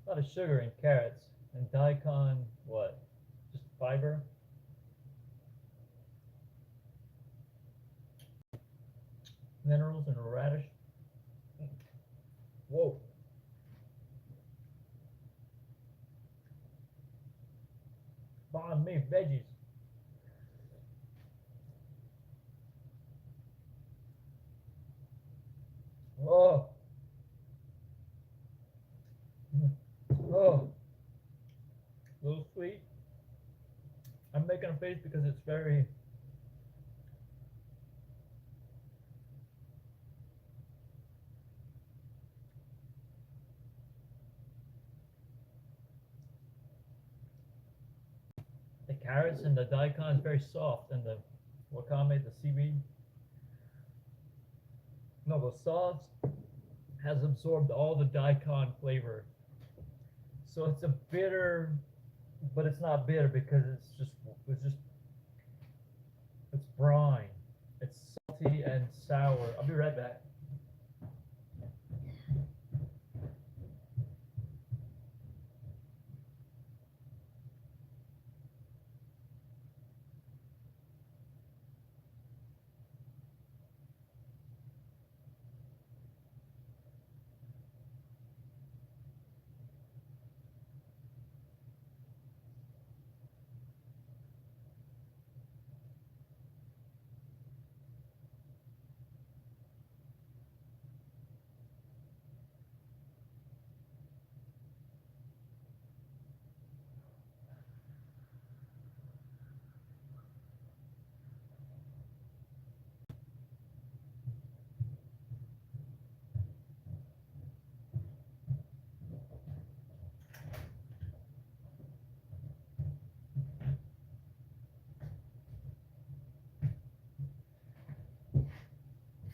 A lot of sugar in carrots. And daikon, what? Just fiber? Minerals and radish? Whoa. Banh mi, veggies. Oh. Oh. A little sweet. I'm making a face because it's very. The carrots and the daikon is very soft, and the wakame, the seaweed. No, the sauce has absorbed all the daikon flavor. So it's a bitter, but it's not bitter because it's brine. It's salty and sour. I'll be right back.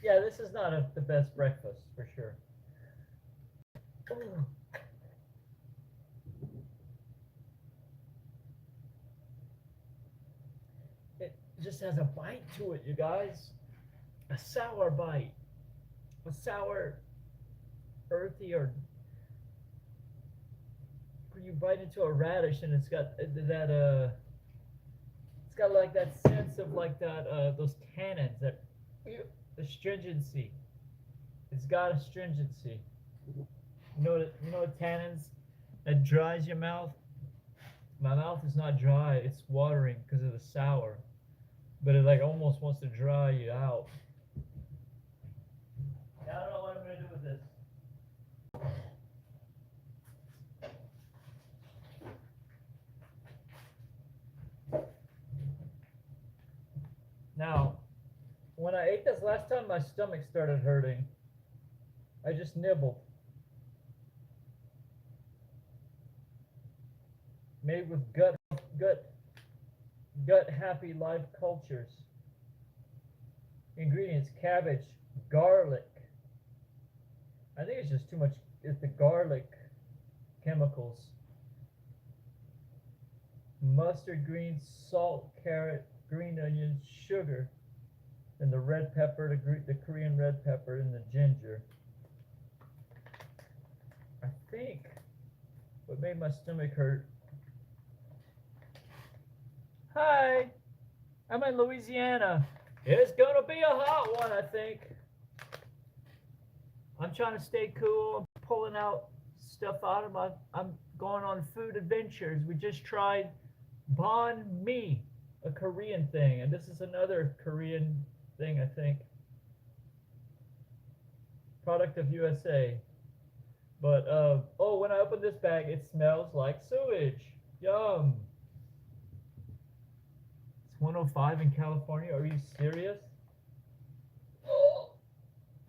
Yeah, this is not the best breakfast for sure. Ooh. It just has a bite to it, you guys. A sour bite. A sour, earthy, or you bite into a radish and it's got that it's got like that sense of like that those tannins, that the stringency. It's got a stringency. Tannins that dries your mouth. My mouth is not dry; it's watering because of the sour, but it like almost wants to dry you out. Yeah, I don't know what I'm gonna do with this. Now, when I ate this last time, my stomach started hurting. I just nibbled. Made with gut gut happy life cultures. Ingredients: cabbage, garlic. I think it's just too much. It's the garlic chemicals. Mustard greens, salt, carrot, green onions, sugar, and the red pepper, the Korean red pepper, and the ginger. I think what made my stomach hurt. Hi, I'm in Louisiana. It's gonna be a hot one, I think. I'm trying to stay cool. I'm pulling out stuff out of my. I'm going on food adventures. We just tried banh mi, a Korean thing, and this is another Korean thing, I think. Product of USA. But oh, when I open this bag, it smells like sewage. Yum. It's 105 in California. Are you serious?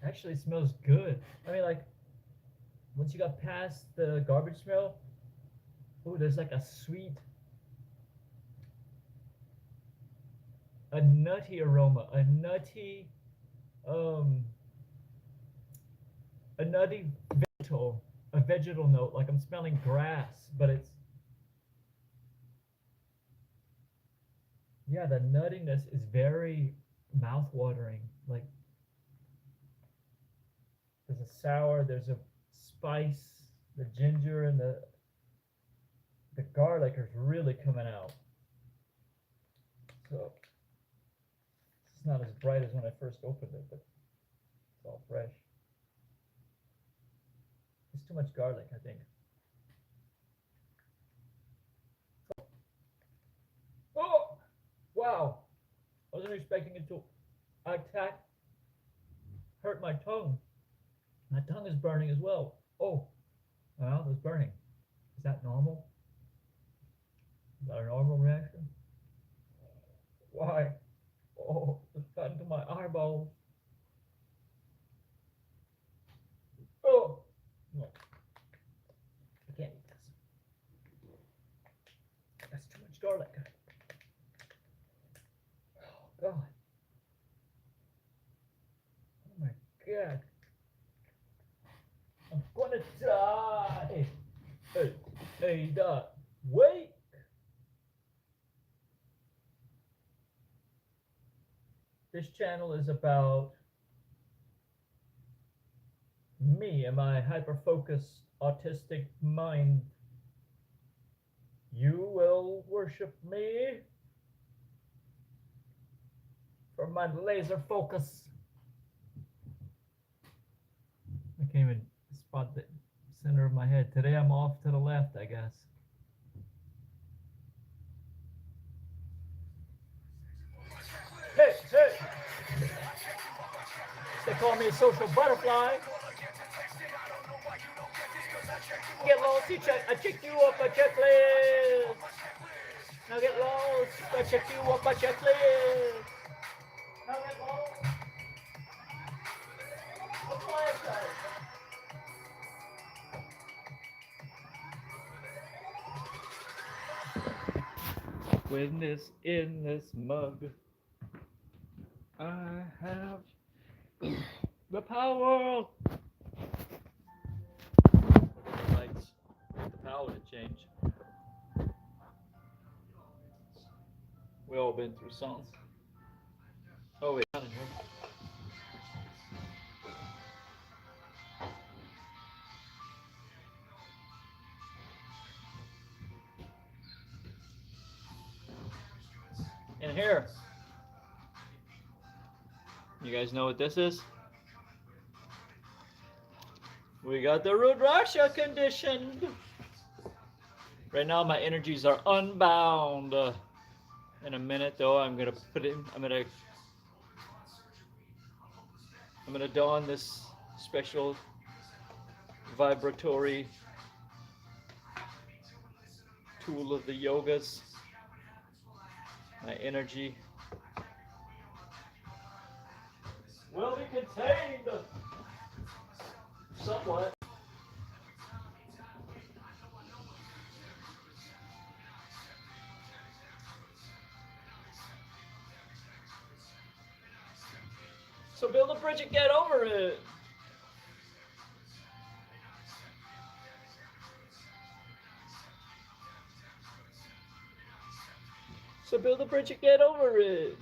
Actually, it smells good. I mean, like once you got past the garbage smell, oh, there's like a sweet. a nutty aroma, um, a nutty vegetal, a vegetal note, like I'm smelling grass, but it's, yeah, the nuttiness is very mouth-watering. Like there's a sour, there's a spice, the ginger and the garlic is really coming out. So it's not as bright as when I first opened it, but it's all fresh. It's too much garlic, I think. Oh, wow! I wasn't expecting it to attack, hurt my tongue. My tongue is burning as well. Oh, well, it's burning. Is that normal? Is that a normal reaction? Why? Oh, it's got into my eyeball. Oh, no, I can't eat this. That's too much garlic. Oh, God. Oh, my God. I'm gonna die. Hey, hey, Doc, wait. This channel is about me and my hyper-focused autistic mind. You will worship me for my laser focus. I can't even spot the center of my head. Today I'm off to the left, I guess. Hey, hey! They call me a social butterfly. Get lost, I check you off a checklist. Now get lost, I check you off a checklist. Now get lost. What's my exercise? When this in this mug, I have the power. The lights, the power to change. We all been through songs. Oh wait, not in here. In here. You guys know what this is? We got the Rudraksha conditioned. Right now my energies are unbound. In a minute though, I'm gonna don this special vibratory tool of the yogas. My energy will be contained somewhat. So build a bridge and get over it. So build a bridge and get over it.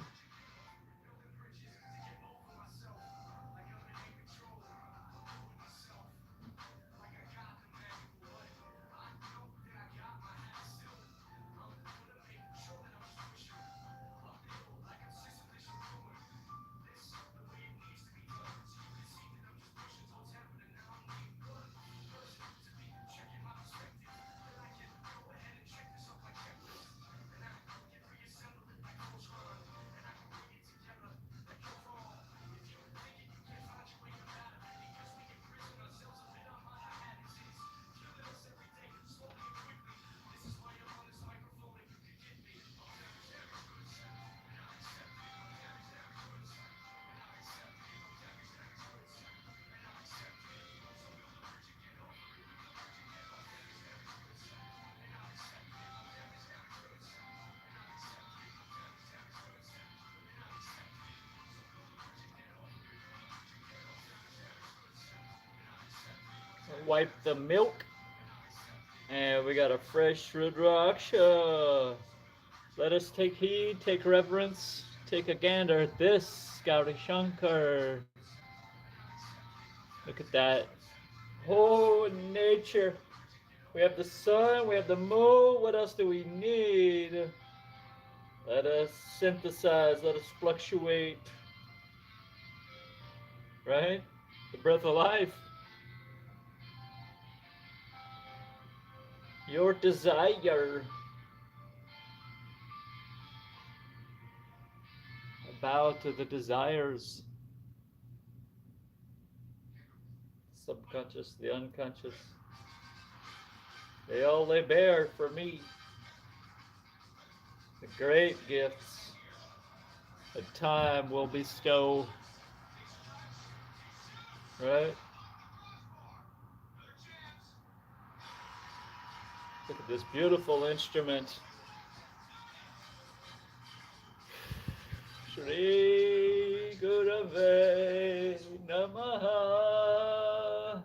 wipe the milk. And we got a fresh Rudraksha. Let us take heed, take reverence, take a gander at this, Gauri Shankar. Look at that. Oh, nature. We have the sun, we have the moon. What else do we need? Let us synthesize, let us fluctuate. Right? The breath of life. Your desire. Bow to the desires. Subconscious, the unconscious. They all lay bare for me. The great gifts that time will bestow. Right? Look at this beautiful instrument. Shri Gurave Namaha.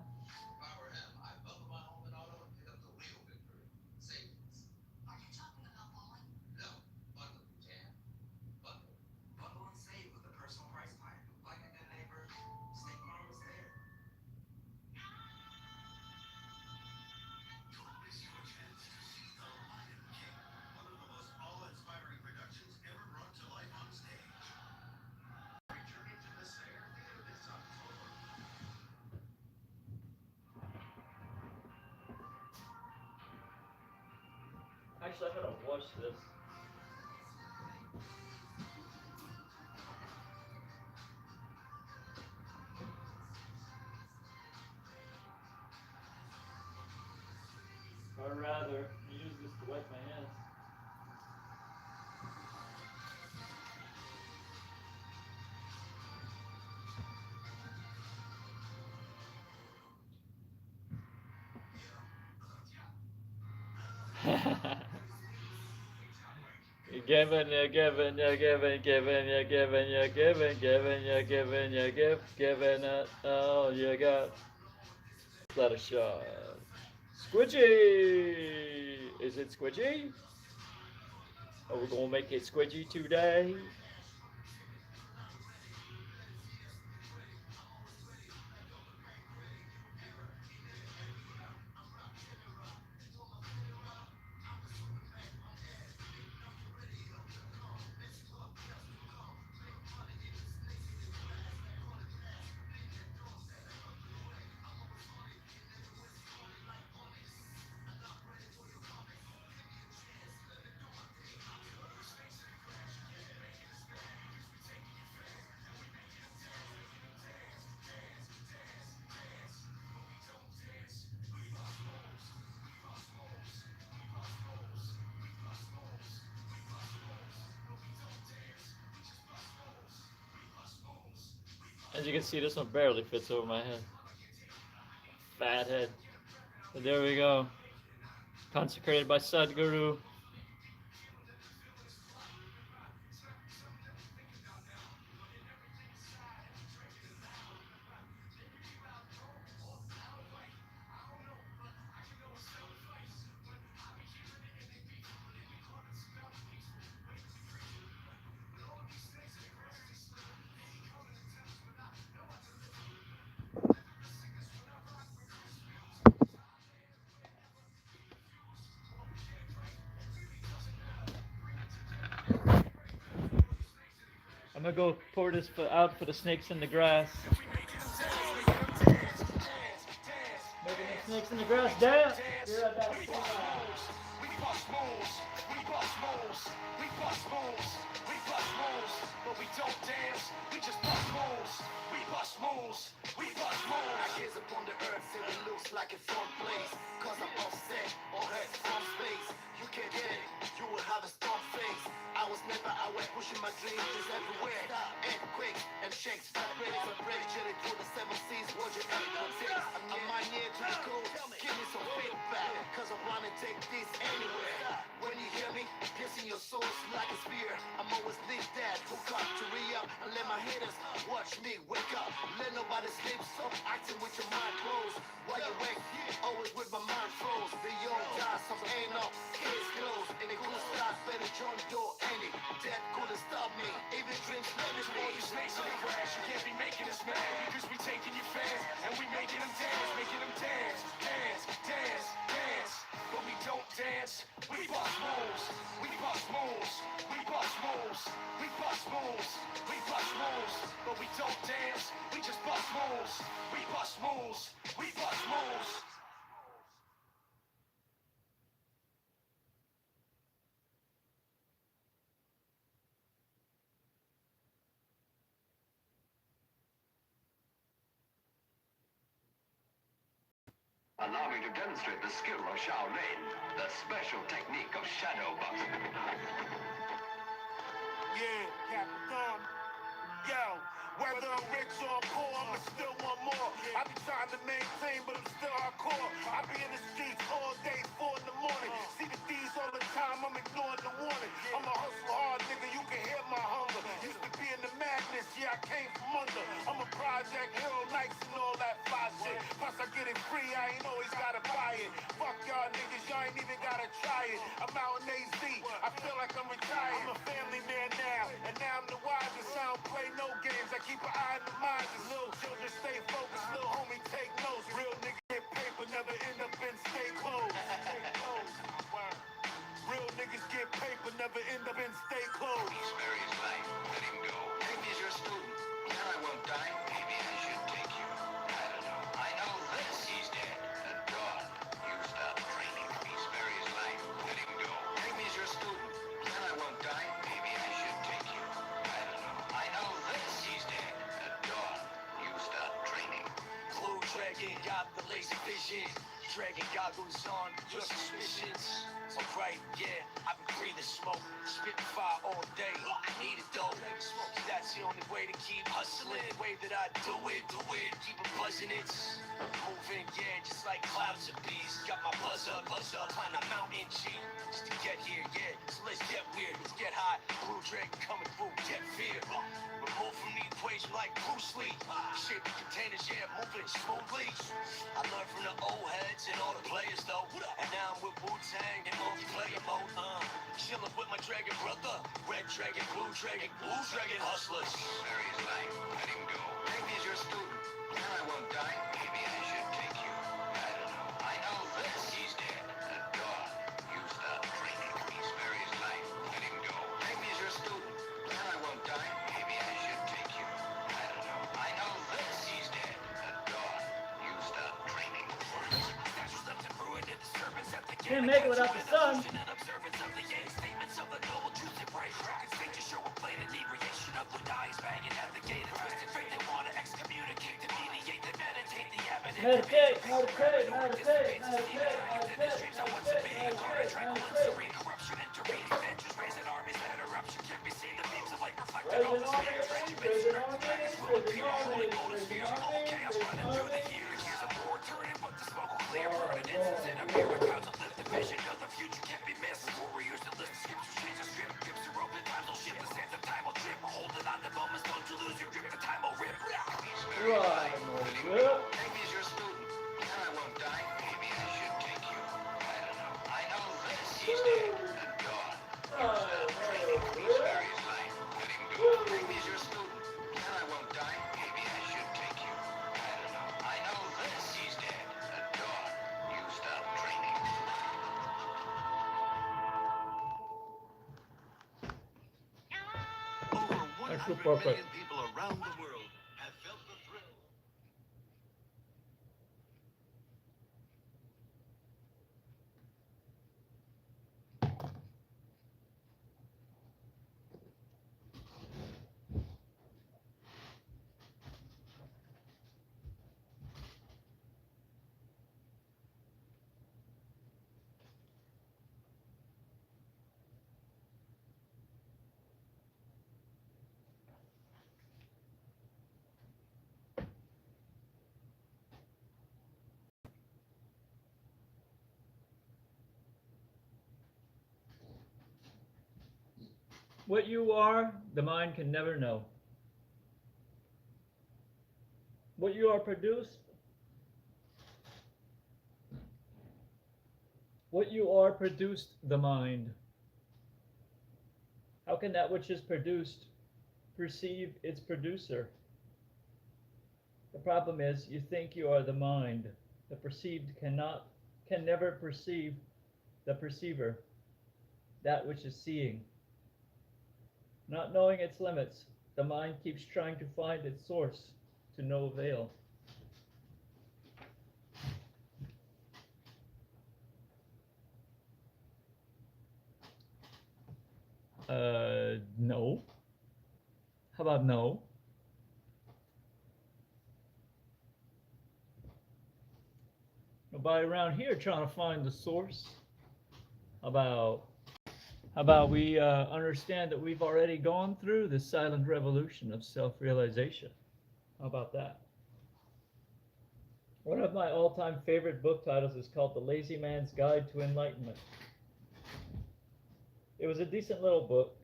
Actually, I gotta watch this. Or rather, use this to wipe my hands. You're giving, you're giving, you're giving, giving, you're giving, you're giving, giving, you're giving, you're giving it all you got. Let us shine. Squidgy! Is it squidgy? Are we gonna make it squidgy today? As you can see, this one barely fits over my head. Fat head. But there we go. Consecrated by Sadhguru. I'm gonna go pour this out for the snakes in the grass. Making the snakes in the grass dance. Yeah, that's We bust moves, but we don't dance. We just bust moves. We bust moves. We bust moves. I gaze upon the earth, and it looks like it's on place. Cause I'm upset or hurt from space. You can't get it, you will have a storm face. I was never aware, pushing my dreams is everywhere. Earthquakes and shakes, vibrating, jelly through the seven seas. What you ever take? I'm my near to the coast. Give me some feedback, cause I wanna take this anywhere. When you hear me, piercing your soul like a spear. I'm always live that, hook up to re-up and let my my haters. Watch me wake up, let nobody sleep, so acting with your mind closed. While you wake, always with my mind froze. The young die, some ain't up, case closed. And it could start, better John Doe, any death couldn't stop me. Even dreams let me be. You snakes in the grass, you can't be making us mad. Because we taking your fans, and we making them dance. Making them dance, dance, dance, dance. But we don't dance, we bust moves. We bust moves, we bust moves. We bust moves, we bust moves. But we don't dance, we just bust moves. We bust moves, we bust moves. Allow me to demonstrate the skill of Shaolin, the special technique of shadow boxing. Yeah, Capricorn. Yo, whether I'm rich or poor, I'ma still want more. I be trying to maintain, but I'm still hardcore. I be in the streets all day, 4 in the morning. See the thieves all the time, I'm ignoring the warning. I'm a hustle hard nigga, you can hear my hunger. Used to be in the madness, yeah, I came from under. I'm a project hero, nights and all that fly shit. Plus I get it free, I ain't always gotta buy it. Fuck y'all niggas, y'all ain't even gotta try it. I'm out in AZ, I feel like I'm retired. I'm a family man now, and now I'm the wisest. I don't play no games, I keep an eye on the minds. Little children stay focused, little homie take notes. Real nigga get paper, never end up in stay closed. Real niggas get paper, never end up in stay closed. He's very life. Let him go. Maybe he's your student. Then I won't die. Maybe I should take you. I don't know. I know this. He's dead. At dawn, you stop training. He's very life. Let him go. Maybe he's your student. Then I won't die. Maybe I should take you. I don't know. I know this. He's dead. At dawn, you stop training. Blue Dragon got the laser vision. Dragon goggles on, your suspicions. Alright, yeah, I've been breathing smoke, spitting fire all day. I need it though. That's the only way to keep hustling. The way that I do it, keep it buzzing. It's moving, yeah, just like clouds of bees. Got my buzz up, climb a mountain G. Just to get here, yeah. So let's get weird, let's get high. Blue Dragon coming through, get fear. Remove from the equation like Bruce Lee. Shape the containers, yeah, moving smoothly. I learned from the old heads and all the players though. And now I'm with Wu-Tang in multiplayer mode. Chilling with my dragon brother. Red Dragon, Blue Dragon hustlers. Very life. Let him go. Maybe he's your student. Then I won't die. Maybe I should take you. I don't know. I know this. He's dead. At dawn, you stop training. He's very life. Let him go. Maybe he's your student. Then I won't die. Maybe I should take you. I don't know. I know this. He's dead. At dawn, you stop training. Can't make it without the sun. Meditate, meditate, meditate, meditate, Maybe he's your student. Then I won't die. Maybe I should take you. I don't know. I know this. He's dead. At dawn, you stop training. He's very life. Let him go. Maybe he's your student. Then I won't die. Maybe I should take you. I don't know. I know this. He's dead. At dawn, you stop training. Over 100 perfect. million people around the world have felt the thrill. What you are, the mind can never know. What you are produced, what you are produced the mind. How can that which is produced perceive its producer? The problem is you think you are the mind. The perceived can never perceive the perceiver, that which is seeing. Not knowing its limits, the mind keeps trying to find its source to no avail. No. How about no? Nobody around here trying to find the source. How about we understand that we've already gone through the silent revolution of self-realization? How about that? One of my all-time favorite book titles is called The Lazy Man's Guide to Enlightenment. It was a decent little book.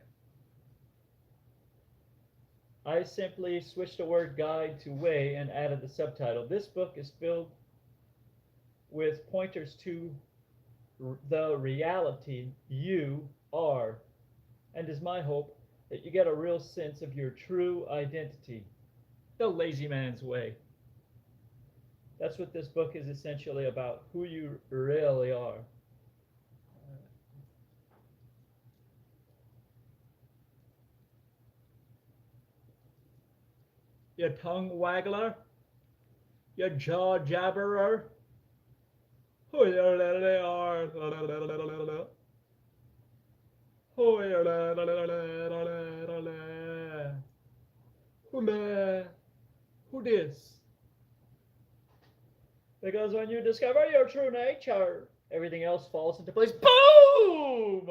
I simply switched the word guide to way and added the subtitle. This book is filled with pointers to the reality you are, and is my hope that you get a real sense of your true identity, the lazy man's way. That's what this book is essentially about, who you really are. You tongue waggler, you jaw jabberer, who you really are. Who this? Because when you discover your true nature, everything else falls into place. Boom!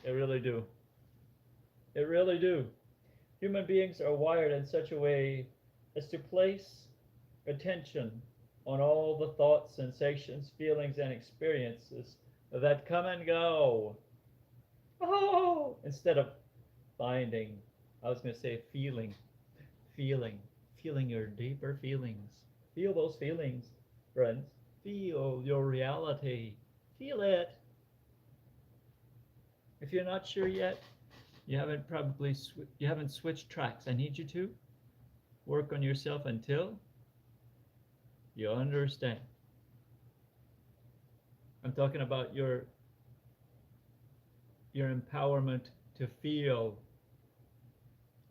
They really do. They really do. Human beings are wired in such a way as to place attention on all the thoughts, sensations, feelings, and experiences that come and go. Oh, instead of finding, I was going to say feeling your deeper feelings. Feel those feelings, friends. Feel your reality. Feel it. If you're not sure yet, you haven't switched tracks. I need you to work on yourself until you understand. I'm talking about your empowerment to feel.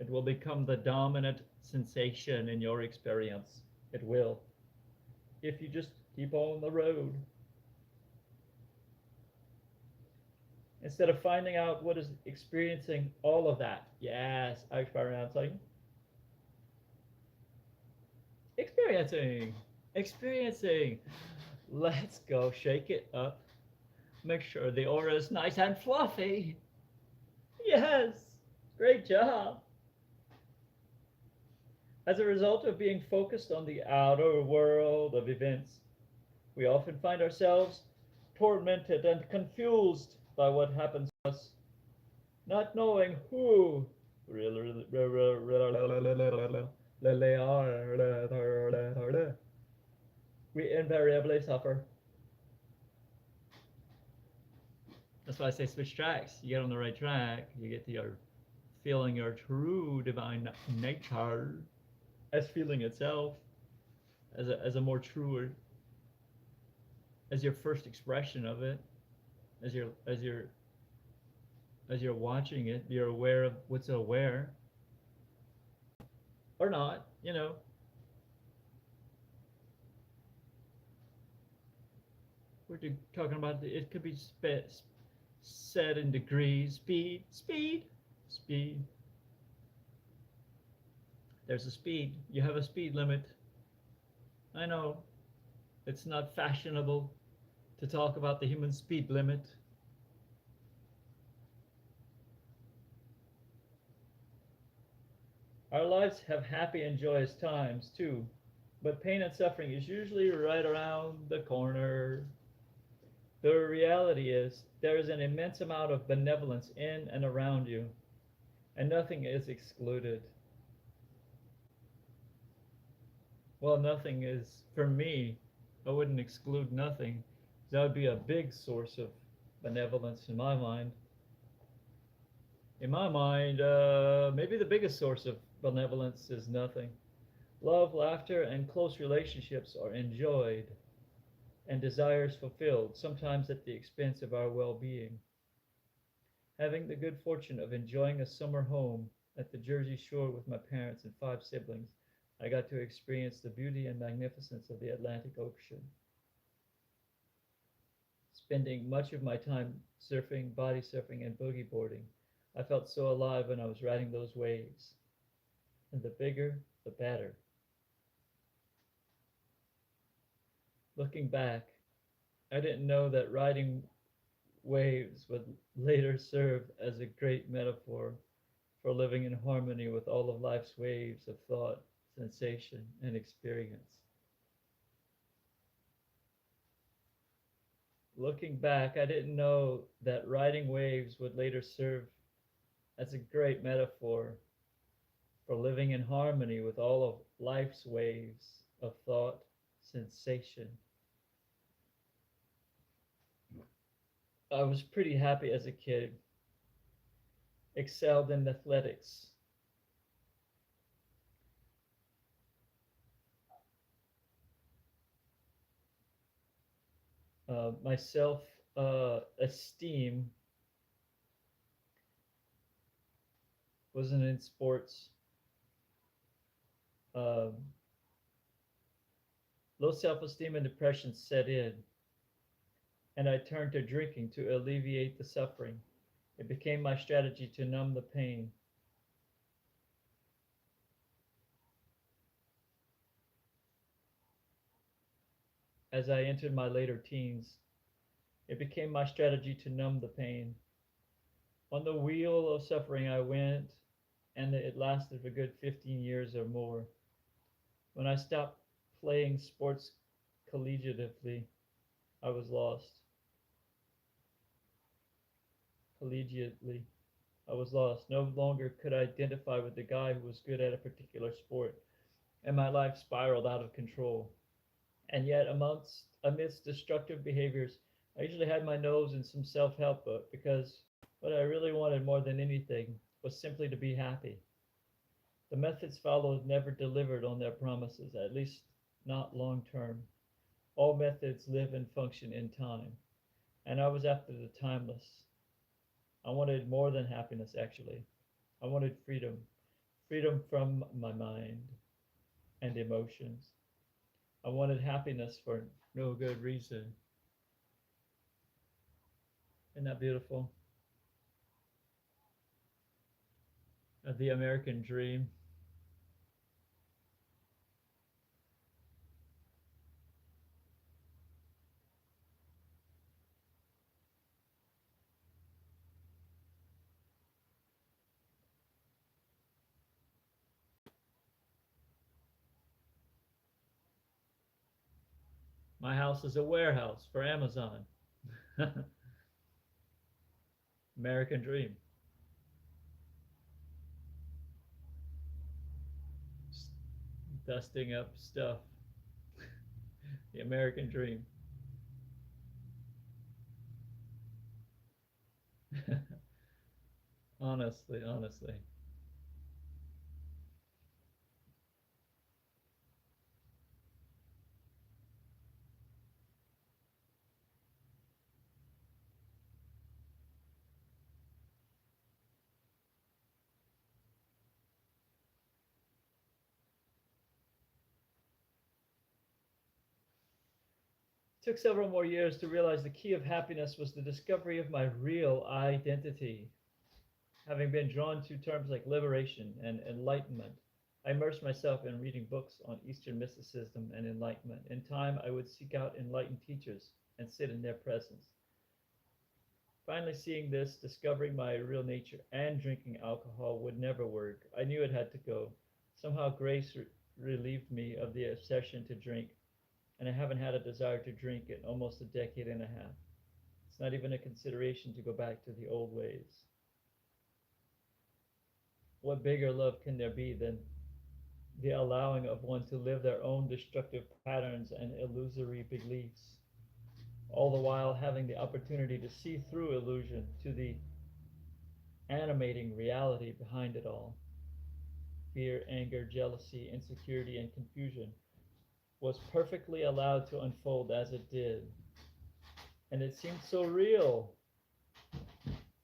It will become the dominant sensation in your experience. It will. If you just keep on the road. Instead of finding out what is experiencing all of that. Yes, experiencing. Experiencing. Let's go shake it up. Make sure the aura is nice and fluffy. Yes, great job. As a result of being focused on the outer world of events, we often find ourselves tormented and confused by what happens to us, not knowing who really are. We invariably suffer. That's why I say switch tracks. You get on the right track, you get to your feeling your true divine nature as feeling itself, as a more truer, as your first expression of it, as you're watching it, you're aware of what's aware, or not, you know. We're talking about it could be set in degrees, speed. There's a speed. You have a speed limit. I know it's not fashionable to talk about the human speed limit. Our lives have happy and joyous times too, But pain and suffering is usually right around the corner. The reality is, there is an immense amount of benevolence in and around you, and nothing is excluded. Well, nothing is, for me, I wouldn't exclude nothing. That would be a big source of benevolence in my mind. In my mind, maybe the biggest source of benevolence is nothing. Love, laughter, and close relationships are enjoyed and desires fulfilled, sometimes at the expense of our well being. Having the good fortune of enjoying a summer home at the Jersey Shore with my parents and five siblings, I got to experience the beauty and magnificence of the Atlantic Ocean. Spending much of my time surfing, body surfing, and boogie boarding, I felt so alive when I was riding those waves. And the bigger, the better. Looking back, I didn't know that riding waves would later serve as a great metaphor for living in harmony with all of life's waves of thought, sensation, and experience. Looking back, I didn't know that riding waves would later serve as a great metaphor for living in harmony with all of life's waves of thought, sensation. I was pretty happy as a kid, excelled in athletics. My self esteem wasn't in sports. Um, Low self esteem and depression set in, and I turned to drinking to alleviate the suffering. It became my strategy to numb the pain. As I entered my later teens, it became my strategy to numb the pain. On the wheel of suffering I went, and it lasted a good 15 years or more. When I stopped playing sports collegiately, I was lost. Collegiately, I was lost. No longer could I identify with the guy who was good at a particular sport, and my life spiraled out of control. And yet, amidst destructive behaviors, I usually had my nose in some self-help book because what I really wanted more than anything was simply to be happy. The methods followed never delivered on their promises, at least not long term. All methods live and function in time, and I was after the timeless. I wanted more than happiness, actually. I wanted freedom, freedom from my mind and emotions. I wanted happiness for no good reason. Isn't that beautiful? The American dream. My house is a warehouse for Amazon. American dream. Dusting up stuff. The American dream. Honestly, honestly. It took several more years to realize the key of happiness was the discovery of my real identity. Having been drawn to terms like liberation and enlightenment, I immersed myself in reading books on Eastern mysticism and enlightenment. In time, I would seek out enlightened teachers and sit in their presence. Finally, seeing this, discovering my real nature, and drinking alcohol would never work. I knew it had to go. Somehow, grace relieved me of the obsession to drink, and I haven't had a desire to drink in almost a decade and a half. It's not even a consideration to go back to the old ways. What bigger love can there be than the allowing of one to live their own destructive patterns and illusory beliefs, all the while having the opportunity to see through illusion to the animating reality behind it all? Fear, anger, jealousy, insecurity, and confusion was perfectly allowed to unfold as it did. And it seemed so real.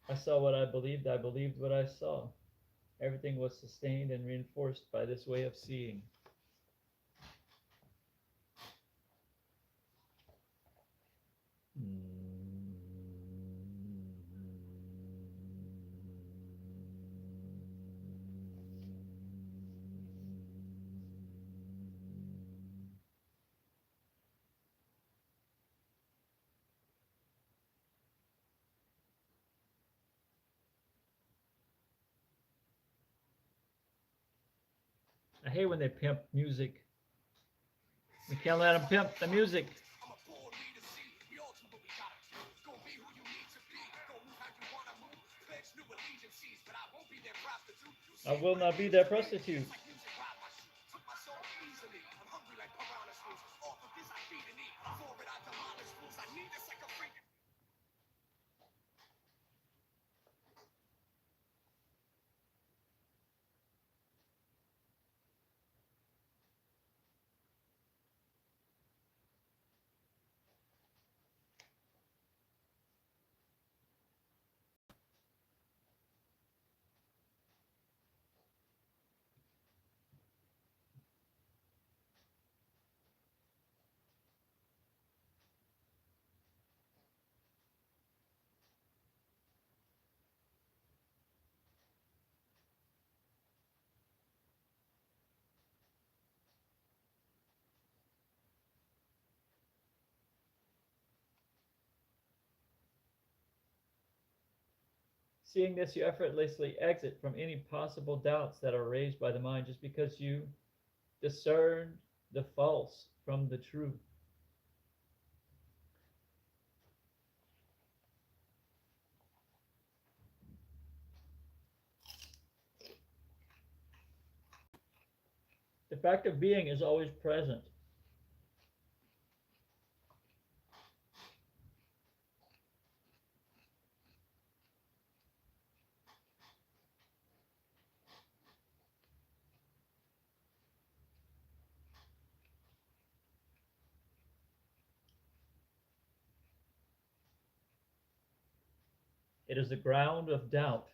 I saw what I believed what I saw. Everything was sustained and reinforced by this way of seeing. I hate when they pimp music. We can't let them pimp the music. I'm a born leader, see. We all do what we gotta do. Go be who you need to be. Go move how you wanna move. Pledge new allegiances, but I won't be their prostitute. I will not be their prostitute. Like music, ride my shoe. Took my soul easily. I'm hungry like piranha schools. Off of this, I feed and eat. For it, I demolish fools. I need this like a freak. Seeing this, you effortlessly exit from any possible doubts that are raised by the mind just because you discern the false from the true. The fact of being is always present. It is the ground of doubt,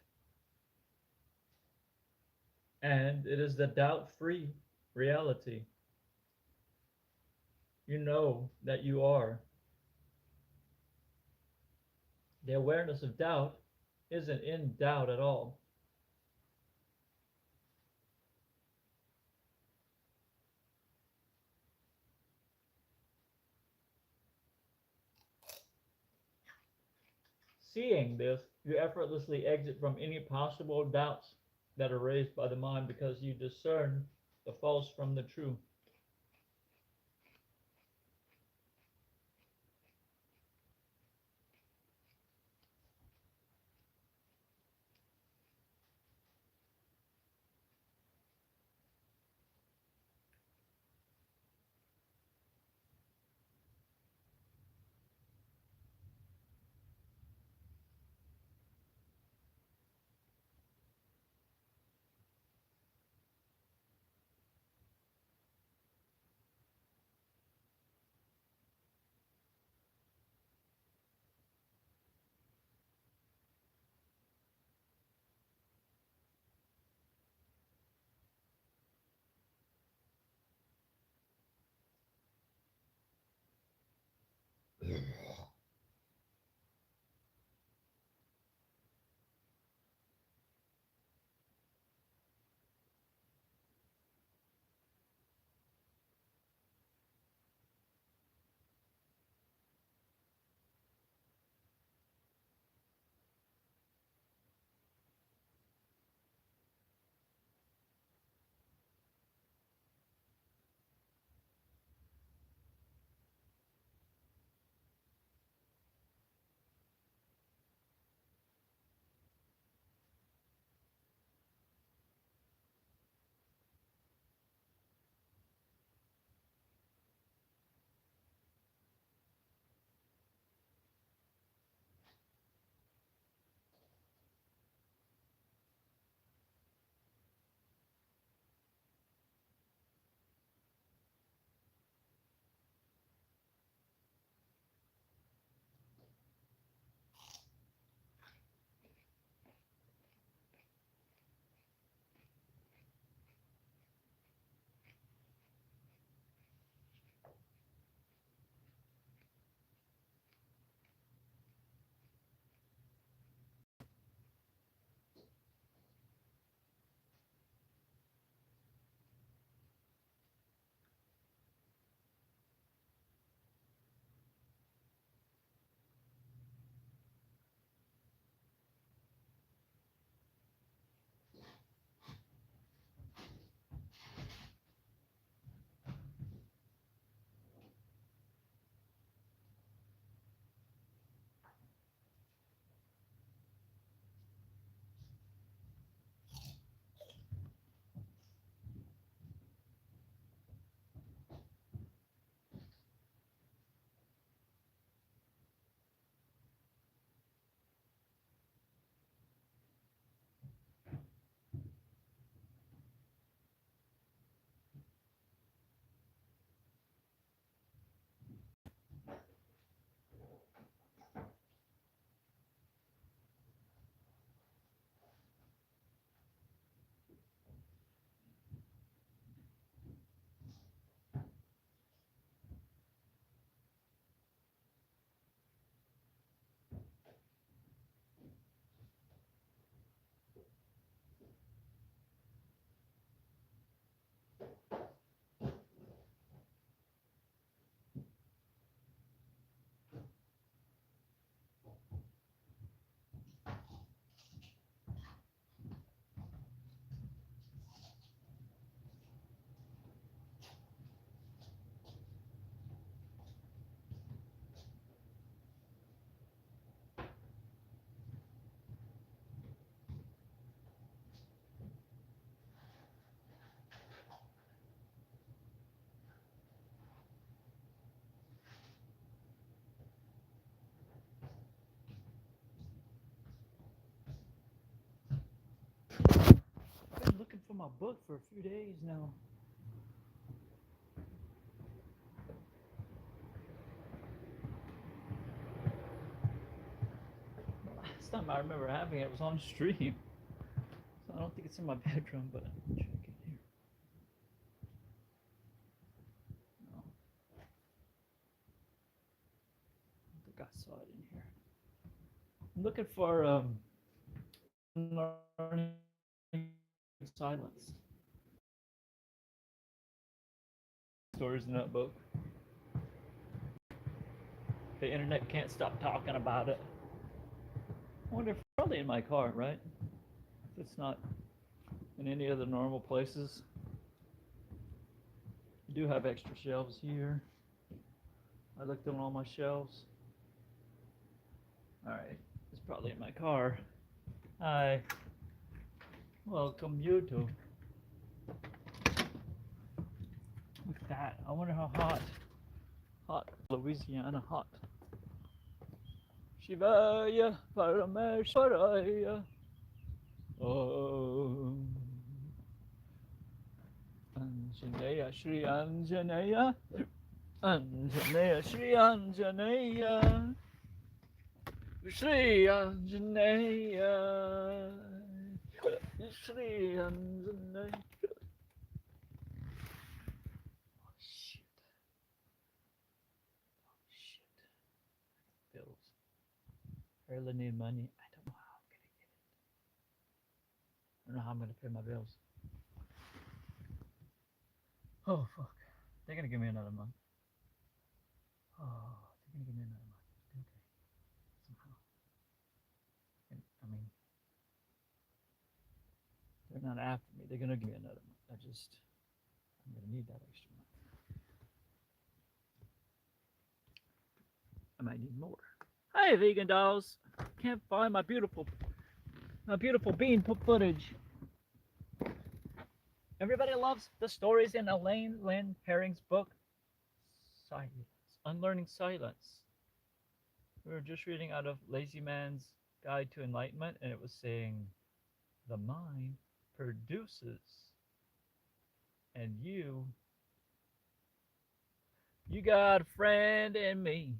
and it is the doubt free reality. You know that you are. The awareness of doubt isn't in doubt at all. Seeing this, you effortlessly exit from any possible doubts that are raised by the mind because you discern the false from the true. my book for a few days now. Last time I remember having it was on stream. So I don't think it's in my bedroom, but I'll check it here. No. I think I saw it in here. I'm looking for learning silence. Stories in that book. The internet can't stop talking about it. I wonder if it's probably in my car, right? If it's not in any of the normal places. I do have extra shelves here. I looked on all my shelves. All right, it's probably in my car. Hi. Welcome, YouTube. Look at that. I wonder how hot Louisiana hot. Shivaya Parameshwaraya. Om. Anjaneya Shri Anjaneya. Anjaneya Shri Anjaneya. Shri Anjaneya. Shri Anjaneya. Oh shit. Oh shit. Bills. I really need money. I don't know how I'm gonna get it. I don't know how I'm gonna pay my bills. Oh fuck. They're gonna give me another month. Oh, they're gonna give me another month. Okay. Somehow. And, I mean, they're not after me. They're gonna give me another month. I'm gonna need that extra month. I might need more. Hi, vegan dolls. Can't find my beautiful bean footage. Everybody loves the stories in Elaine Lynn Herring's book, Silence, Unlearning Silence. We were just reading out of Lazy Man's Guide to Enlightenment, and it was saying the mind produces, and you got a friend in me.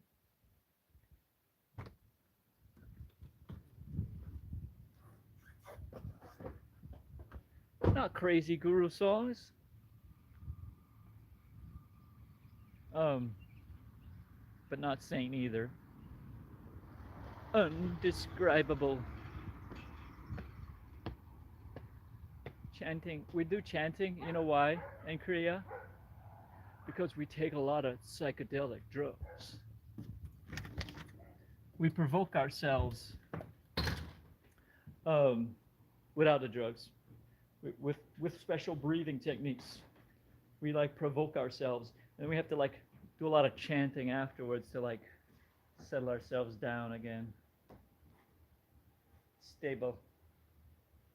Not crazy guru songs. But not sane either. Undescribable. Chanting. We do chanting, you know why, in Korea? Because we take a lot of psychedelic drugs. We provoke ourselves without the drugs. With special breathing techniques. We like provoke ourselves, and we have to like do a lot of chanting afterwards to like settle ourselves down again. The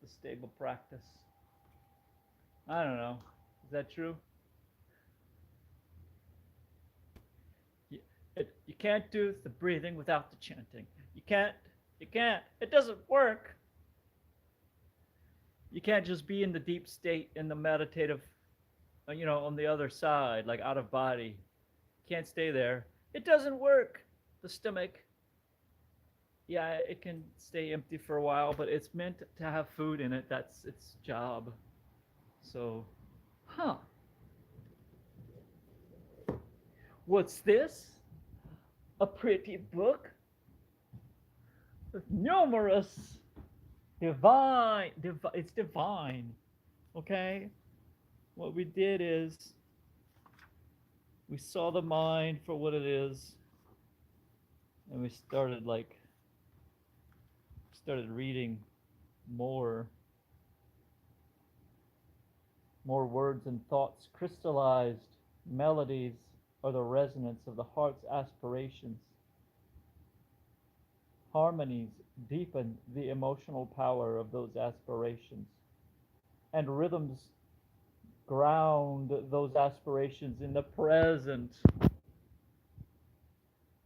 stable practice. I don't know. Is that true? You can't do the breathing without the chanting. You can't. It doesn't work. You can't just be in the deep state, in the meditative, on the other side, like out of body. You can't stay there. It doesn't work. The stomach, yeah, it can stay empty for a while, but it's meant to have food in it. That's its job. So, what's this? A pretty book with numerous it's divine. Okay? What we did is we saw the mind for what it is, and we started reading more words and thoughts. Crystallized melodies are the resonance of the heart's aspirations. Harmonies deepen the emotional power of those aspirations, and rhythms ground those aspirations in the present.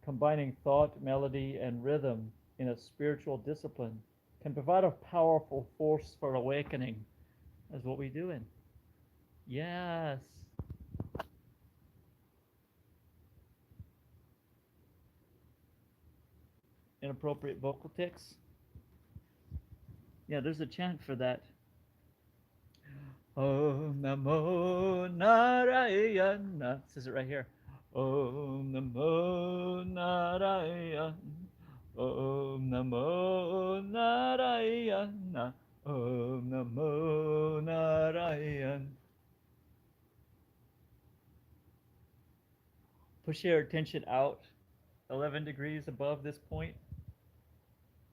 Combining thought, melody, and rhythm in a spiritual discipline can provide a powerful force for awakening. That's what we doing. Yes. Inappropriate vocal tics. Yeah, there's a chant for that. Om Namo Narayana. It says it right here. Om Namo Narayana. Om Namo Narayana. Om Namo Narayana. Push your attention out 11 degrees above this point,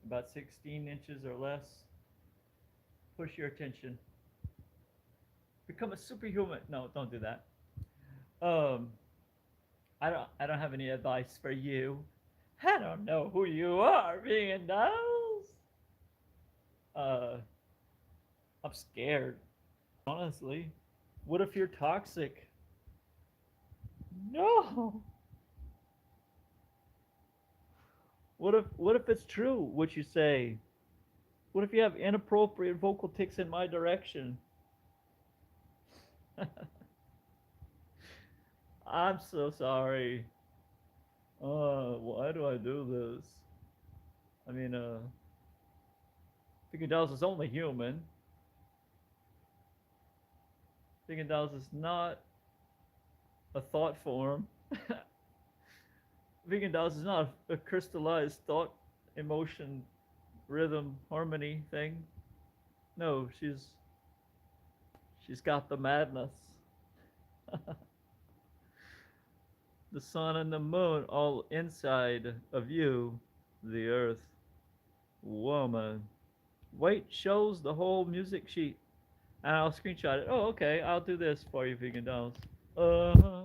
about 16 inches or less. Push your attention. Become a superhuman. No, don't do that. I don't have any advice for you. I don't know who you are, Vegan Dolls. I'm scared. Honestly. What if you're toxic? No. What if it's true what you say? What if you have inappropriate vocal tics in my direction? I'm so sorry. Why do I do this? I mean, Vegan Dolls is only human. Vegan Dolls is not a thought form. Vegan Dolls is not a crystallized thought, emotion, rhythm, harmony thing. No, she's got the madness. The sun and the moon all inside of you, the earth. Woman. Wait, shows the whole music sheet. And I'll screenshot it. Oh, okay, I'll do this for you, Vegan Dolls. Uh-huh.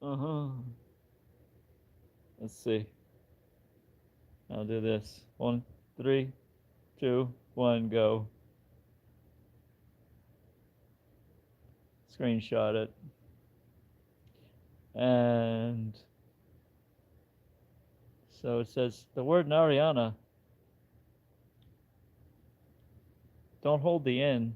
Uh-huh. Let's see. I'll do this. 1, 3, 2, 1, go. Screenshot it. And so it says the word Narayana. Don't hold the N.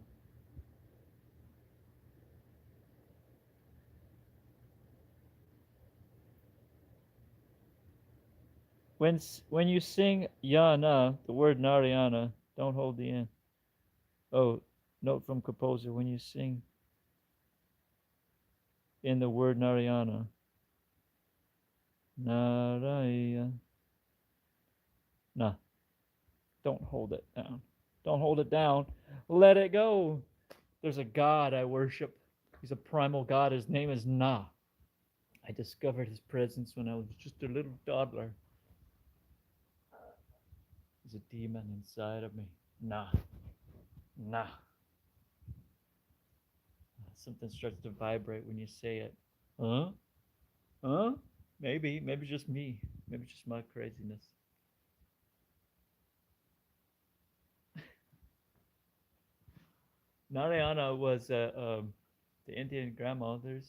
When you sing Yana, the word Narayana, don't hold the N. Oh, note from composer, when you sing in the word Narayana, Narayana, nah, don't hold it down. Don't hold it down. Let it go. There's a God I worship. He's a primal God. His name is Na. I discovered his presence when I was just a little toddler. There's a demon inside of me. Na. Na. Something starts to vibrate when you say it. Huh? Huh? Maybe just me. Maybe just my craziness. Narayana was the Indian grandmothers.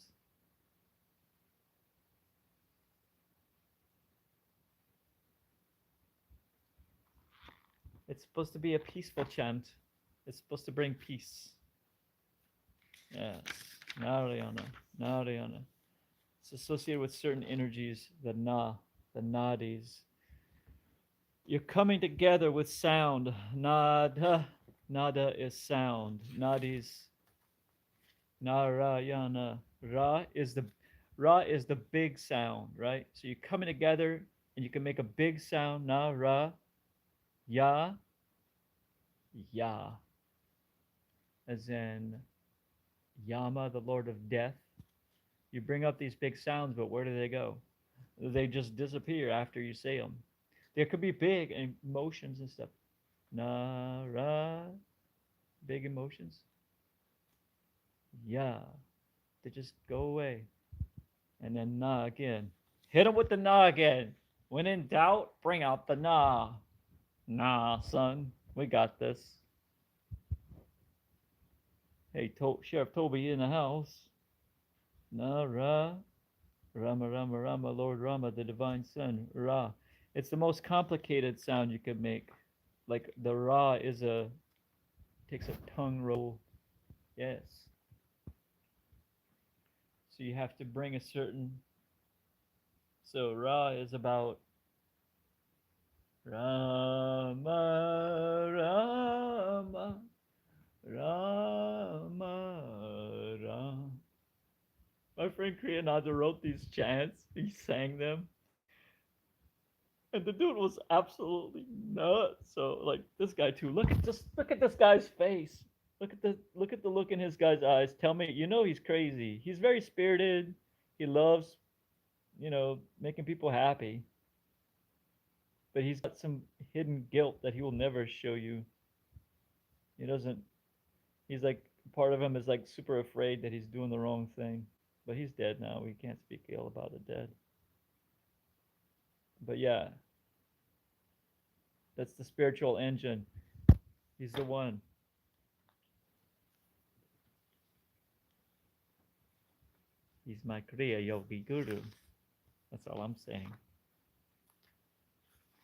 It's supposed to be a peaceful chant. It's supposed to bring peace. Yes, Narayana, Narayana. It's associated with certain energies, the nadis. You're coming together with sound. Nada is sound. Nadis. Narayana. Ra is the big sound, right? So you're coming together and you can make a big sound. Ra. Ya. Ya. As in Yama, the Lord of Death. You bring up these big sounds, but where do they go? They just disappear after you say them. There could be big emotions and stuff. Na, ra, big emotions. Ya, they just go away. And then na again. Hit them with the na again. When in doubt, bring out the na. Nah, son, we got this. Hey, Sheriff Toby in the house. Na, ra, Rama, Rama, Rama, Lord Rama, the divine son, Ra. It's the most complicated sound you could make. Like the Ra is a takes a tongue roll. Yes. So you have to bring a certain. So Ra is about Rama, Rama, Rama, Rama. My friend Kriyananda wrote these chants. He sang them. And the dude was absolutely nuts. So like this guy too. Look at this guy's face. Look at the look in his guy's eyes. Tell me, you know he's crazy. He's very spirited. He loves, making people happy. But he's got some hidden guilt that he will never show you. He doesn't he's like part of him is like super afraid that he's doing the wrong thing. But he's dead now. We can't speak ill about the dead. But yeah, that's the spiritual engine. He's the one. He's my Kriya Yogi Guru. That's all I'm saying.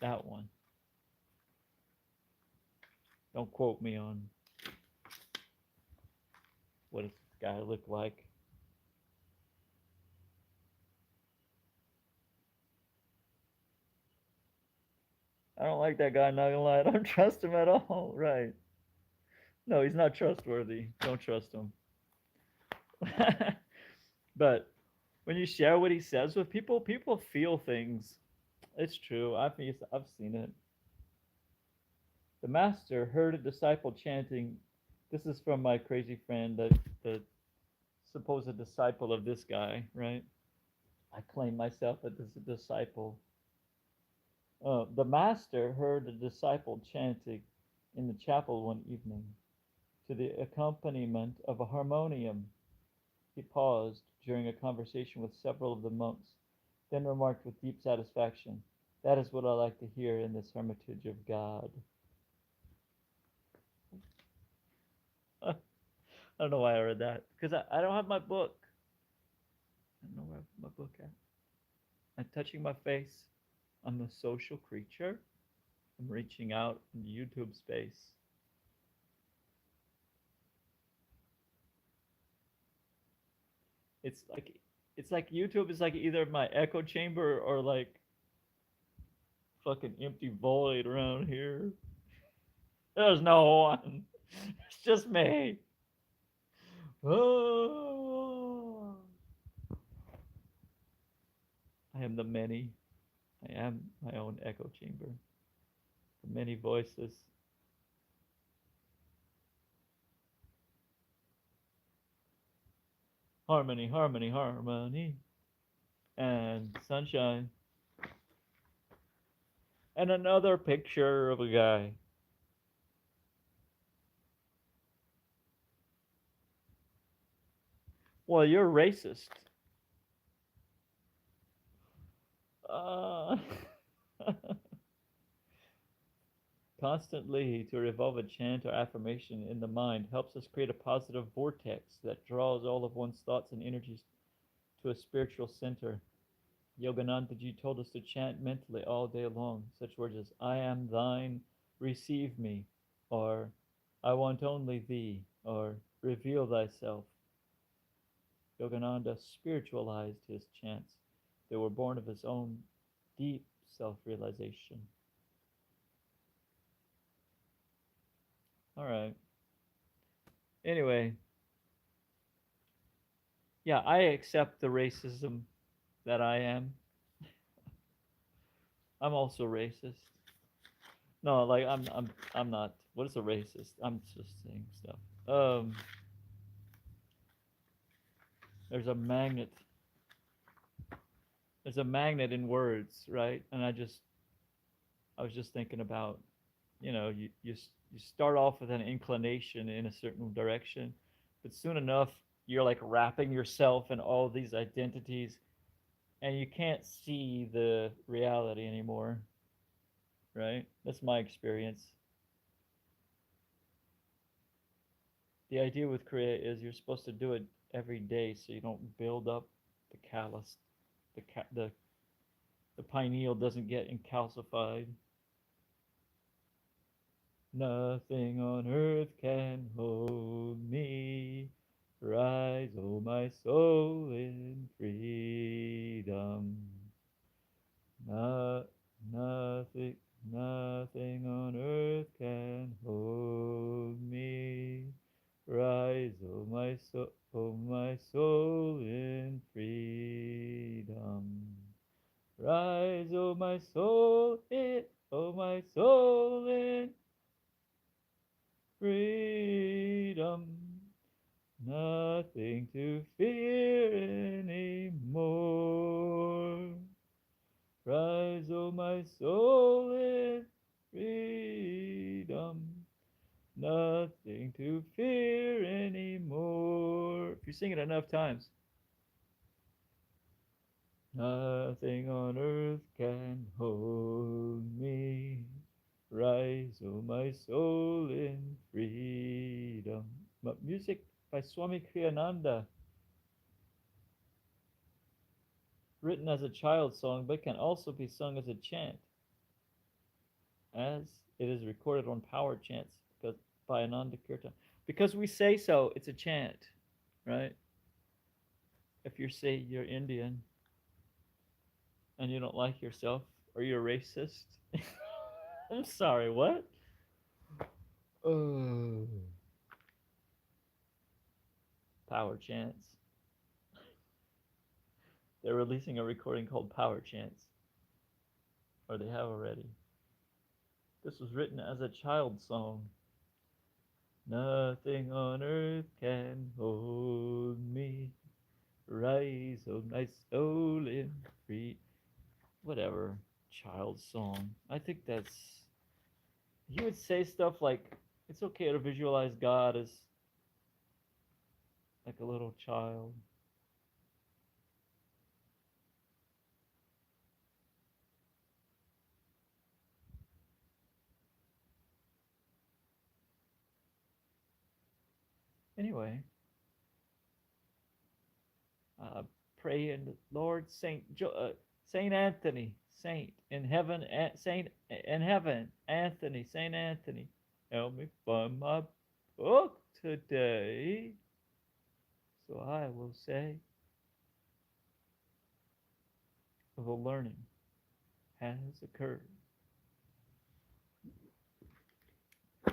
That one. Don't quote me on what does this guy look like. I don't like that guy, not gonna lie. I don't trust him at all. Right. No, he's not trustworthy. Don't trust him. But when you share what he says with people, people feel things. It's true. I've seen it. The master heard a disciple chanting. This is from my crazy friend, the supposed disciple of this guy, right? I claim myself as a disciple. The master heard a disciple chanting in the chapel one evening to the accompaniment of a harmonium. He paused during a conversation with several of the monks, then remarked with deep satisfaction, "That is what I like to hear in this hermitage of God." I don't know why I read that, because I don't have my book. I don't know where my book at. I'm touching my face. I'm a social creature. I'm reaching out in the YouTube space. It's like YouTube is like either my echo chamber or like fucking empty void around here. There's no one. It's just me. Oh. I am the many. I am my own echo chamber. The many voices. Harmony, harmony, harmony. And sunshine. And another picture of a guy. Well, you're racist. Uh, Constantly to revolve a chant or affirmation in the mind helps us create a positive vortex that draws all of one's thoughts and energies to a spiritual center. Yoganandaji told us to chant mentally all day long such words as "I am thine, receive me," or "I want only thee," or "Reveal thyself." Yogananda spiritualized his chants. They were born of his own deep self-realization. All right. Anyway, yeah, I accept the racism that I am. I'm also racist. No, like I'm not. What is a racist? I'm just saying stuff. There's a magnet. There's a magnet in words, right? And I was just thinking about, you start off with an inclination in a certain direction, but soon enough you're like wrapping yourself in all these identities, and you can't see the reality anymore, right? That's my experience. The idea with Kriya is you're supposed to do it every day so you don't build up the callus, the pineal doesn't get encalcified. Nothing on earth can hold me. Rise, O my soul, in freedom. No, nothing, nothing on earth can hold me. Rise, O my soul, in freedom. Rise, O my soul, in freedom. Nothing to fear anymore. Rise, O my soul, in freedom. Nothing to fear anymore. If you sing it enough times. Nothing on earth can hold me. Rise, O my soul, in freedom. Music by Swami Kriyananda, written as a child song, but can also be sung as a chant, as it is recorded on power chants by Ananda Kirtan. Because we say so, it's a chant, right? If you say you're Indian and you don't like yourself, or you're racist, I'm sorry, what? Oh. Power chants. They're releasing a recording called Power Chants. Or they have already. This was written as a child song. Nothing on earth can hold me. Rise, O my soul, in free. Whatever. Child song. I think that's. He would say stuff like, it's okay to visualize God as like a little child. Anyway, pray in the Lord Saint Anthony, Saint in heaven, Saint in heaven, Anthony, Saint Anthony, help me find my book today. So I will say, the learning has occurred.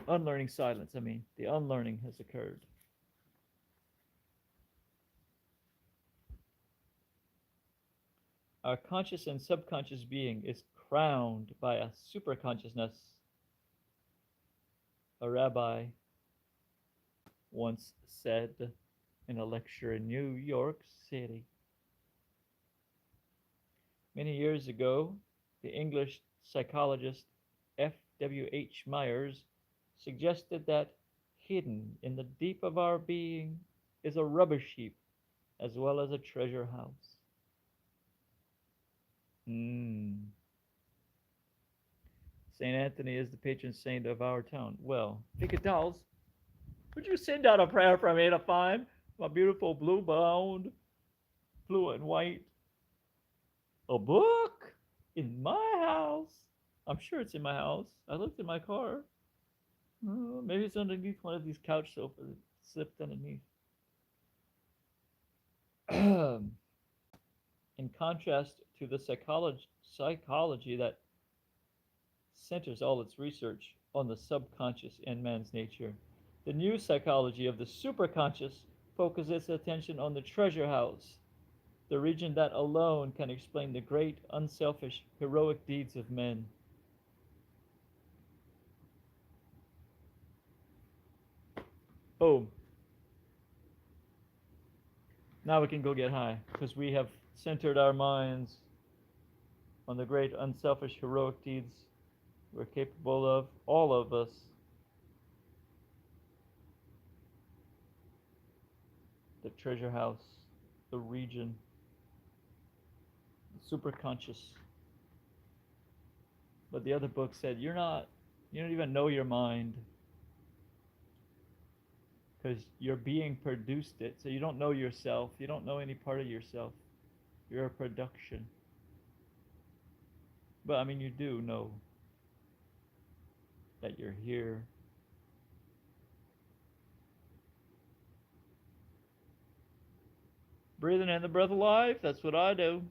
Unlearning silence, I mean, the unlearning has occurred. Our conscious and subconscious being is crowned by a superconsciousness. A rabbi once said in a lecture in New York City. Many years ago, the English psychologist F.W.H. Myers suggested that hidden in the deep of our being is a rubbish heap as well as a treasure house. St. Anthony is the patron saint of our town. Well, Vicar Dolls, would you send out a prayer for me to find my beautiful blue-bound, blue and white, a book in my house? I'm sure it's in my house. I looked in my car. Maybe it's underneath one of these couch sofas. It slipped underneath. In contrast to the psychology that centers all its research on the subconscious in man's nature, the new psychology of the superconscious focuses its attention on the treasure house, the region that alone can explain the great, unselfish, heroic deeds of men. Boom. Now we can go get high, because we have centered our minds on the great, unselfish, heroic deeds we're capable of, all of us. The treasure house, the region, the superconscious. But the other book said, you don't even know your mind, because your being produced it. So you don't know yourself. You don't know any part of yourself. You're a production. But I mean, you do know. that you're here. Breathing in the breath of life, that's what I do.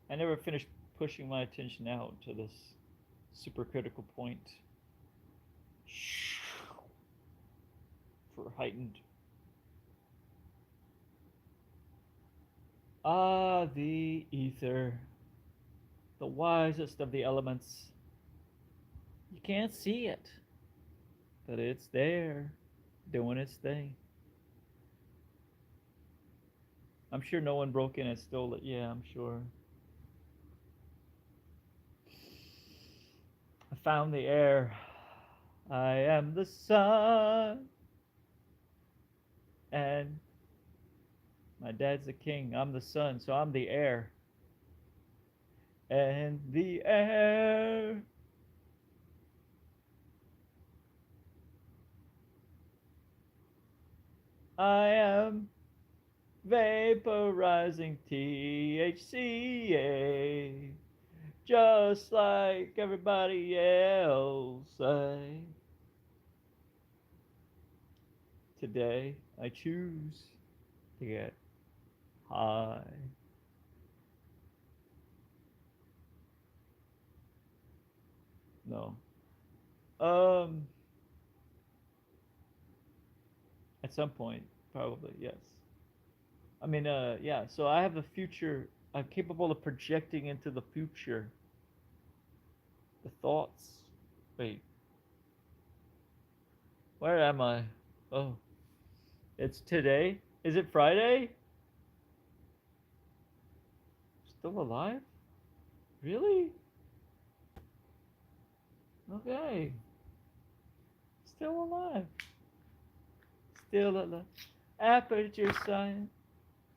I never finished pushing my attention out to this super critical point for heightened. Ah, the ether, the wisest of the elements. You can't see it, but it's there, doing its thing. I'm sure no one broke in and stole it. Yeah, I'm sure. I found the air. I am the sun. And my dad's the king. I'm the sun, so I'm the air. And the air. I am vaporizing THCA. Just like everybody else. Today I choose to get high. No. At some point, probably, yes. I mean, yeah, so I have the future. I'm capable of projecting into the future the thoughts. Wait. Where am I? Oh. It's today? Is it Friday? Still alive? Really? Okay. Still alive. Still alive. Aperture Science.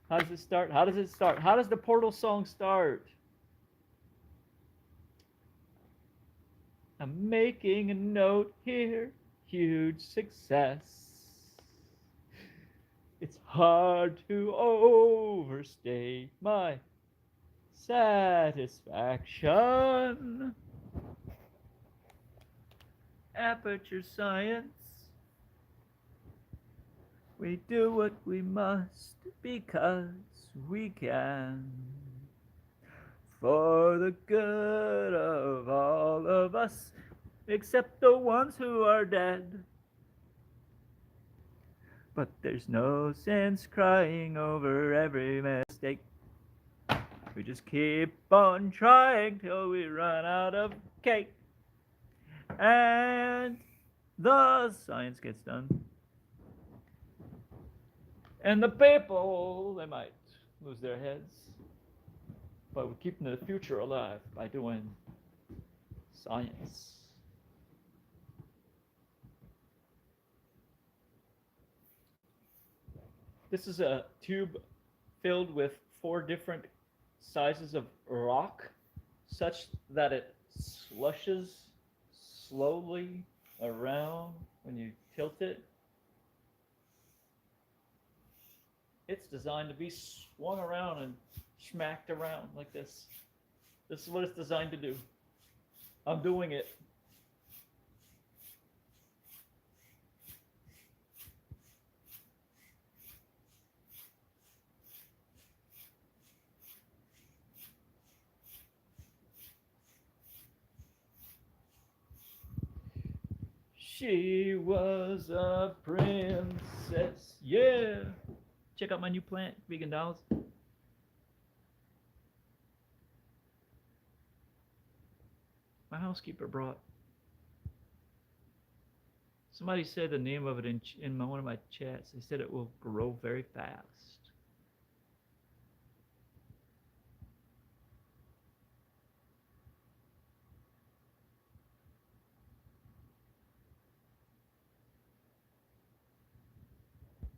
How does it start? How does it start? How does the Portal song start? I'm making a note here. Huge success. It's hard to overstate my satisfaction. Aperture Science. We do what we must because we can. For the good of all of us, except the ones who are dead. But there's no sense crying over every mistake. We just keep on trying till we run out of cake. And the science gets done. And the people, they might lose their heads. But we're keeping the future alive by doing science. This is a tube filled with 4 different sizes of rock, such that it slushes slowly around when you tilt it. It's designed to be swung around and smacked around like this. This is what it's designed to do. I'm doing it. She was a princess. Yeah. Check out my new plant, Vegan Dolls. My housekeeper brought. Somebody said the name of it in one of my chats. They said it will grow very fast.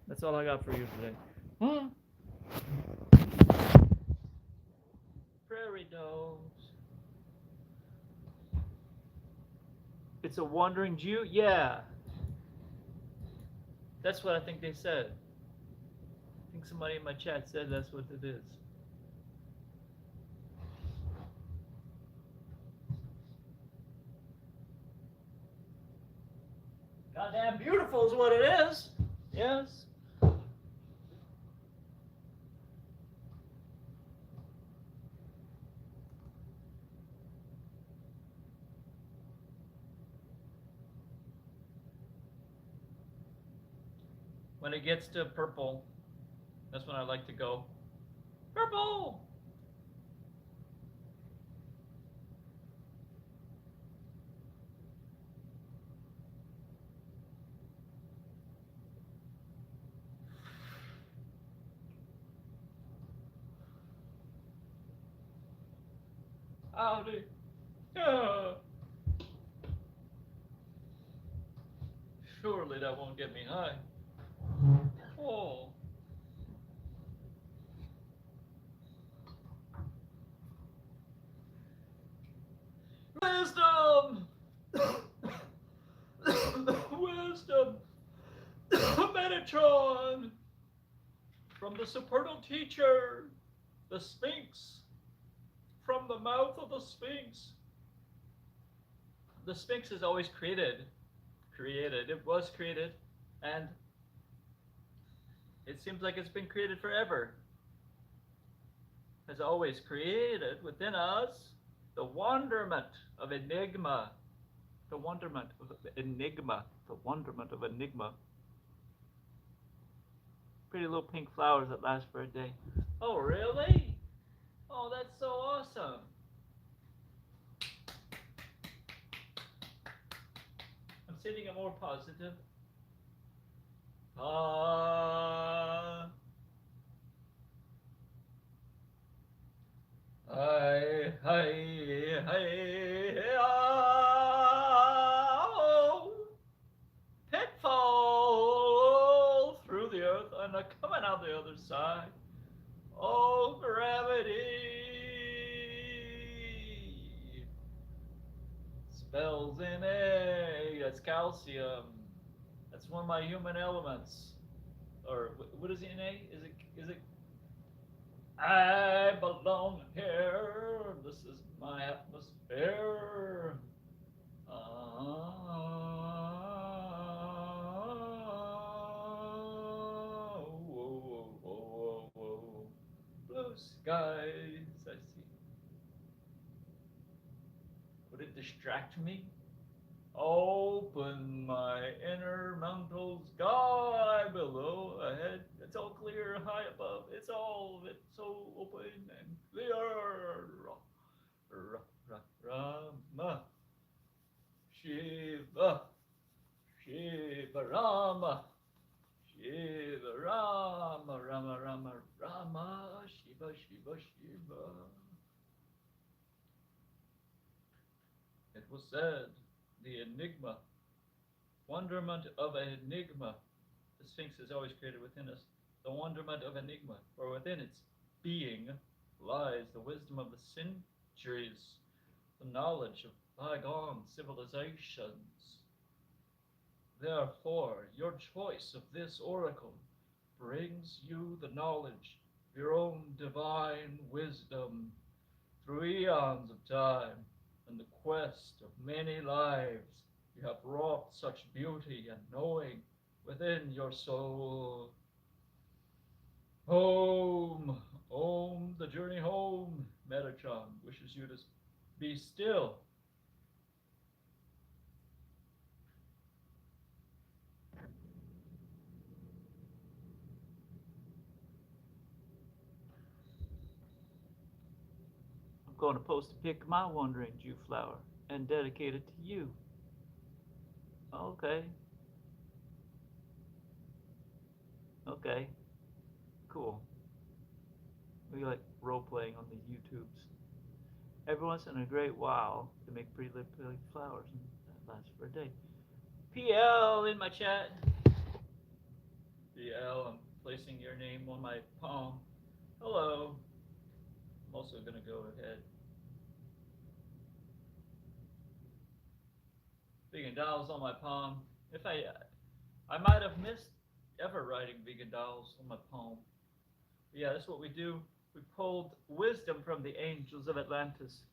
That's all I got for you today. Huh? Prairie dogs. It's a wandering Jew? Yeah. That's what I think they said. I think somebody in my chat said that's what it is. Goddamn beautiful is what it is. Yes. When it gets to purple, that's when I like to go. Purple! Howdy. Yeah. Surely that won't get me high. Oh. Wisdom! Wisdom! Metatron! From the supernal teacher, the Sphinx. From the mouth of the Sphinx. The Sphinx is always created. It was created, and it seems like it's been created forever. Has always created within us the wonderment of enigma. The wonderment of enigma. The wonderment of enigma. Pretty little pink flowers that last for a day. Oh, really? Oh, that's so awesome. I'm sitting a more positive. Hi, hi, hi, oh, pitfall through the earth and coming out the other side. Oh, gravity. Spells in A. That's calcium. That's one of my human elements. Or what is it in A? Is it? I belong here. This is my atmosphere. Whoa. Blue skies, I see. Would it distract me? Open my inner mental sky below ahead. It's all clear high above. It's so open and clear. Rama. Shiva. Shiva Rama. Shiva Rama. Rama. Shiva. It was said, the enigma, wonderment of enigma. The Sphinx is always created within us. The wonderment of enigma, for within its being lies the wisdom of the centuries, the knowledge of bygone civilizations. Therefore, your choice of this oracle brings you the knowledge of your own divine wisdom through eons of time and the quest of many lives. You have wrought such beauty and knowing within your soul. Home, the journey home. Metatron wishes you to be still. I'm going to post a pic of my wandering Jew flower and dedicate it to you. Okay. Cool. We like role-playing on the YouTubes. Every once in a great while, they make pretty little flowers, and that lasts for a day. PL in my chat. PL, I'm placing your name on my palm. Hello. I'm also going to go ahead. $1 billion on my palm. If I might have missed ever writing vegan dolls on my palm. But yeah, that's what we do. We pulled wisdom from the angels of Atlantis.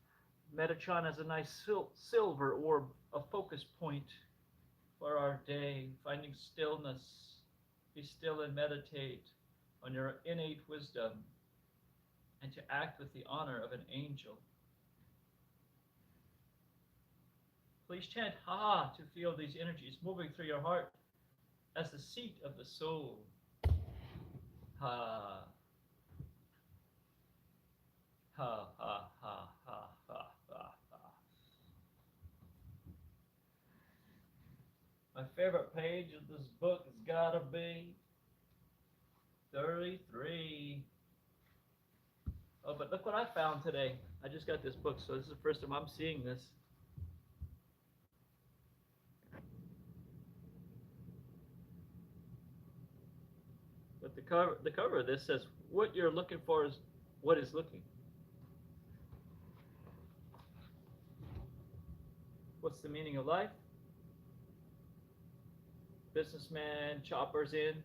Metatron has a nice silver orb, a focus point for our day, finding stillness. Be still and meditate on your innate wisdom and to act with the honor of an angel. Please chant Ha to feel these energies moving through your heart as the seat of the soul. Ha. Ha ha ha ha ha ha ha. My favorite page of this book has gotta be 33. Oh, but look what I found today. I just got this book, so this is the first time I'm seeing this. But the cover of this says, "What you're looking for is what is looking." What's the meaning of life? Businessman choppers in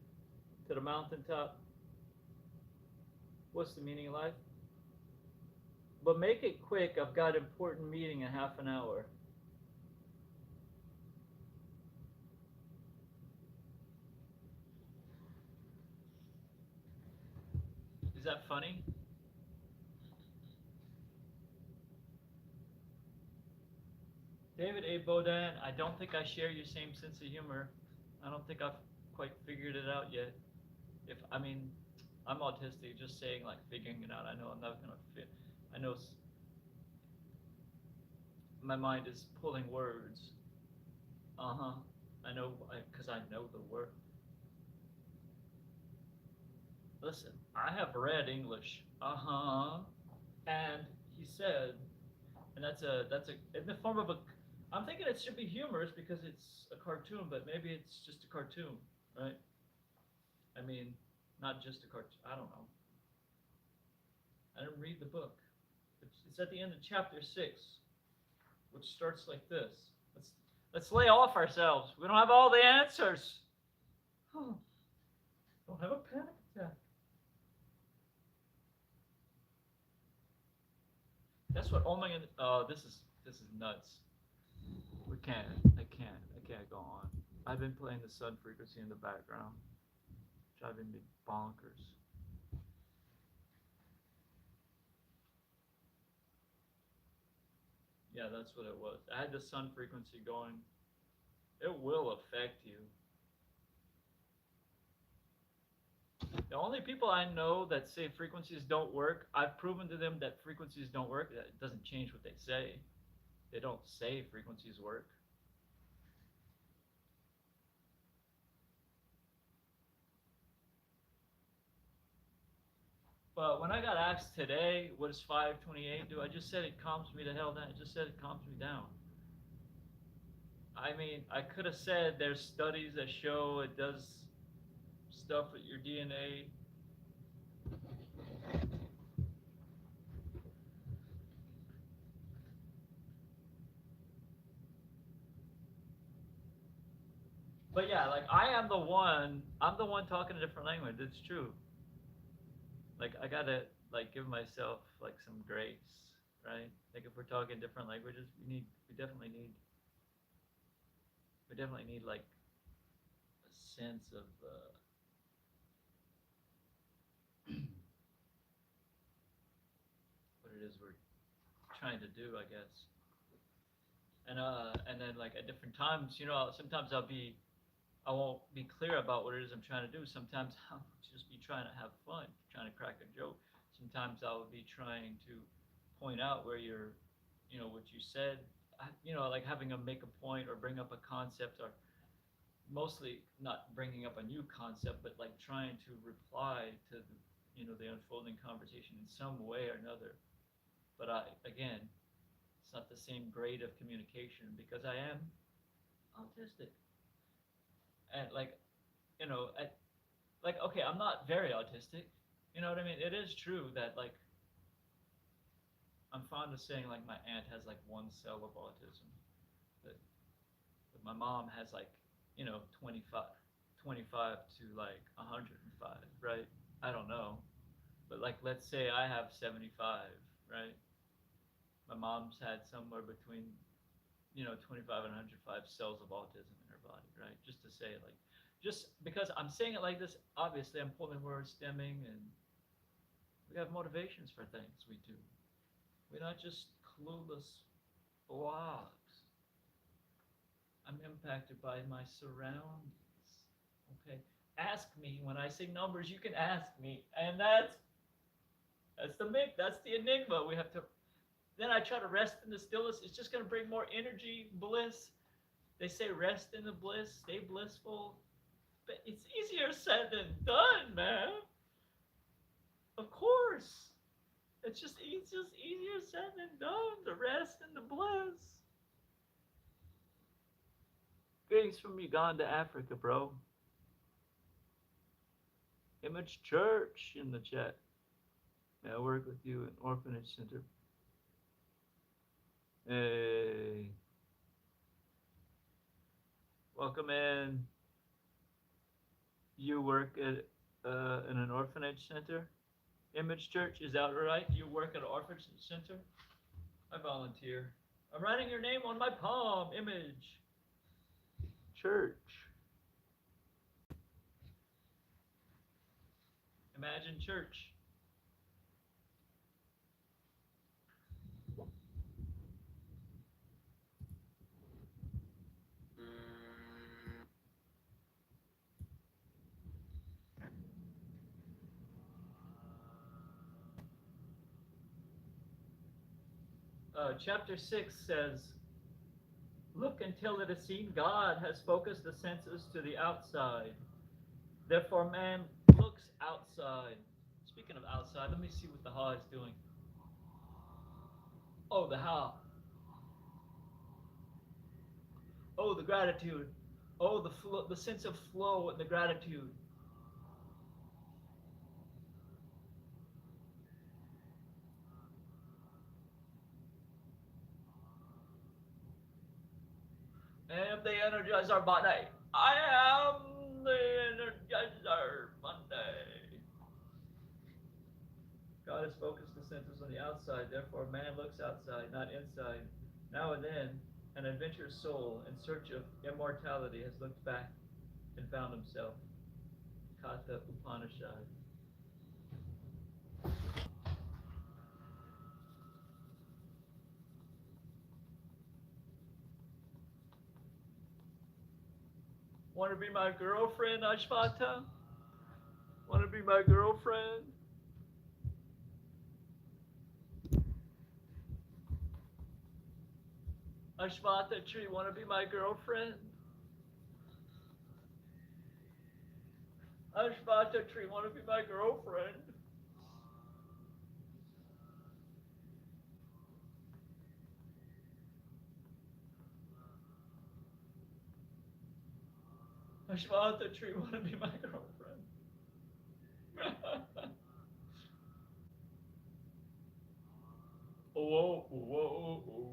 to the mountaintop. What's the meaning of life? But make it quick. I've got an important meeting in half an hour. Is that funny? David A. Bodan, I don't think I share your same sense of humor. I don't think I've quite figured it out yet. I'm autistic, just saying like figuring it out. I know I'm not gonna fit. I know my mind is pulling words. I know, because I know the word. Listen, I have read English. And he said, and that's in the form of a. I'm thinking it should be humorous because it's a cartoon, but maybe it's just a cartoon, right? I mean, not just a cartoon. I don't know. I didn't read the book. It's at the end of chapter 6, which starts like this. Let's lay off ourselves. We don't have all the answers. Don't have a panic attack. That's what this is nuts. I can't go on. I've been playing the sun frequency in the background, driving me bonkers. Yeah, that's what it was. I had the sun frequency going. It will affect you. The only people I know that say frequencies don't work, I've proven to them that frequencies don't work. It doesn't change what they say. They don't say frequencies work. But when I got asked today, what does 528 do? I just said it calms me the hell down. I just said it calms me down. I mean, I could have said there's studies that show it does stuff with your DNA. But yeah, like I'm the one talking a different language. It's true. Like I gotta like give myself like some grace, right? Like if we're talking different languages, we definitely need like a sense of what it is we're trying to do, I guess. And then like at different times, sometimes I won't be clear about what it is I'm trying to do. Sometimes I'll just be trying to have fun, trying to crack a joke. Sometimes I'll be trying to point out where what you said, like having a make a point or bring up a concept, or mostly not bringing up a new concept, but like trying to reply to the unfolding conversation in some way or another. But again, it's not the same grade of communication because I am autistic. And okay, I'm not very autistic. You know what I mean? It is true that like I'm fond of saying like my aunt has like one cell of autism, but my mom has like 25 25 to like 105, right? I don't know. But like, let's say I have 75, right? My mom's had somewhere between, 25 and 105 cells of autism in her body, right? Just to say, like, just because I'm saying it like this, obviously I'm pulling words, stemming, and we have motivations for things we do. We're not just clueless blobs. I'm impacted by my surroundings. Okay? Ask me when I say numbers, you can ask me. And that's the enigma. We have to then I try to rest in the stillness. It's just gonna bring more energy, bliss. They say rest in the bliss, stay blissful. But it's easier said than done, man. Of course. It's just easier said than done. The rest and the bliss. Greetings from Uganda, Africa, bro. Image Church in the chat. May I work with you in Orphanage Center? Hey. Welcome in. You work at in an orphanage center? Image Church, is that right? You work at an orphanage center? I volunteer. I'm writing your name on my palm. Image Church. Imagine church. Chapter 6 says, look until it is seen God has focused the senses to the outside. Therefore, man looks outside. Speaking of outside, let me see what the ha is doing. Oh, the how. Oh, the gratitude. Oh, the flow, the sense of flow and the gratitude. I am the Energizer Monday. I am the Energizer Monday. God has focused the senses on the outside, therefore man looks outside, not inside. Now and then, an adventurous soul in search of immortality has looked back and found himself. Katha Upanishad. Want to be my girlfriend, Ashvata? Want to be my girlfriend? Ashvata Tree, want to be my girlfriend? Ashvata Tree, want to be my girlfriend? Ashvata Tree, want to be my girlfriend? Whoa, whoa, whoa.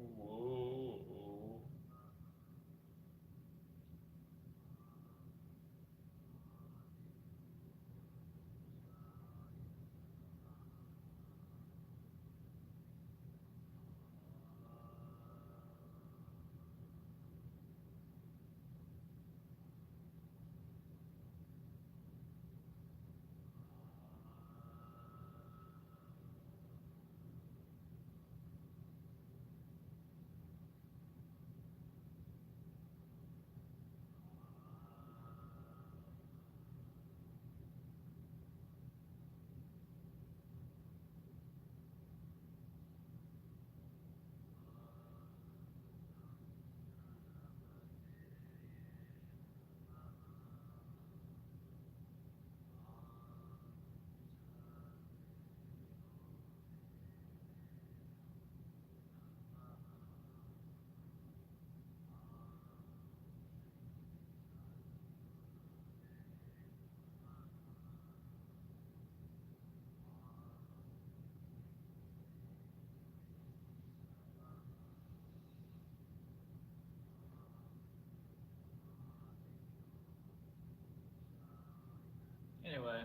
Anyway.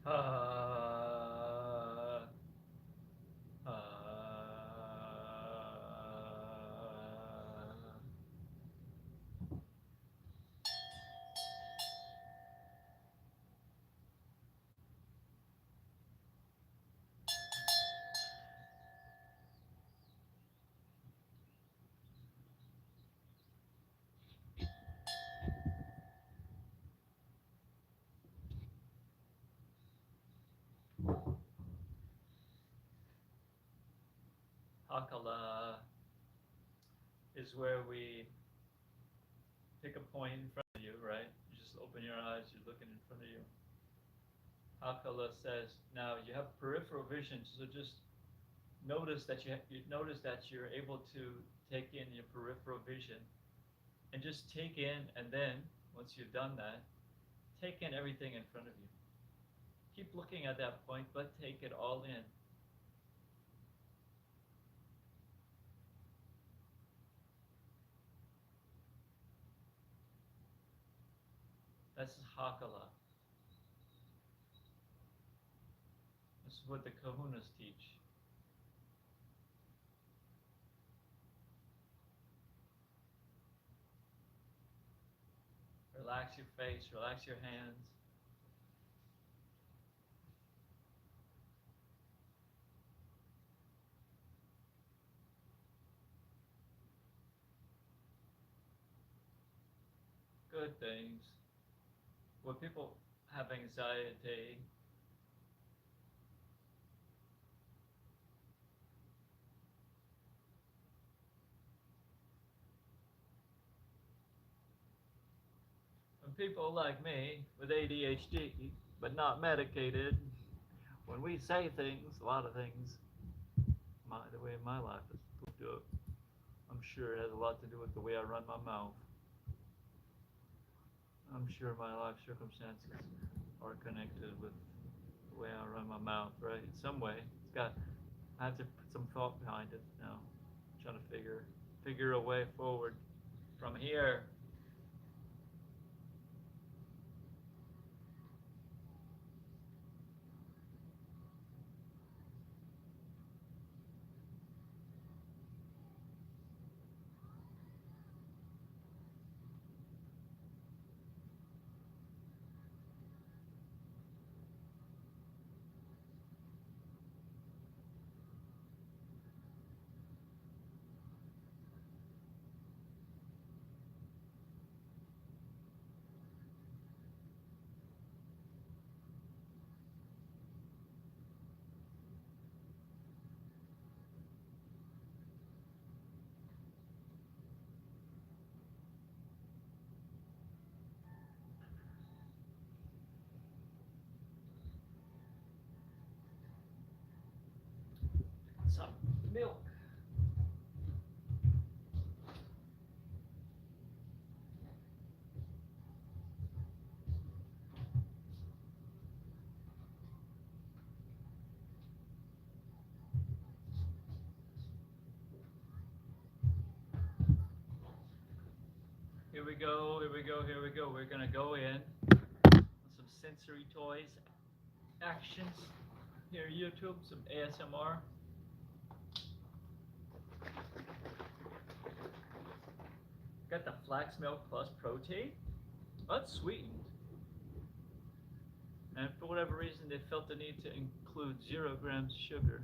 Uh, Hakala is where we pick a point in front of you, right? You just open your eyes, you're looking in front of you. Hakala says, now you have peripheral vision, so just notice that you notice that you're able to take in your peripheral vision, and just take in, and then once you've done that, take in everything in front of you. Keep looking at that point, but take it all in. That's Hakala. This is what the Kahunas teach. Relax your face, relax your hands. Good things. When people have anxiety, when people like me with ADHD, but not medicated, when we say things, a lot of things, the way my life is hooked up, I'm sure it has a lot to do with the way I run my mouth. I'm sure my life circumstances are connected with the way I run my mouth, right? In some way, I have to put some thought behind it now. I'm trying to figure a way forward from here. Some milk. Here we go, here we go, here we go. We're gonna go in with some sensory toys, actions. Here, YouTube, some ASMR. Got the flax milk plus protein. That's sweetened. And for whatever reason, they felt the need to include 0 grams sugar.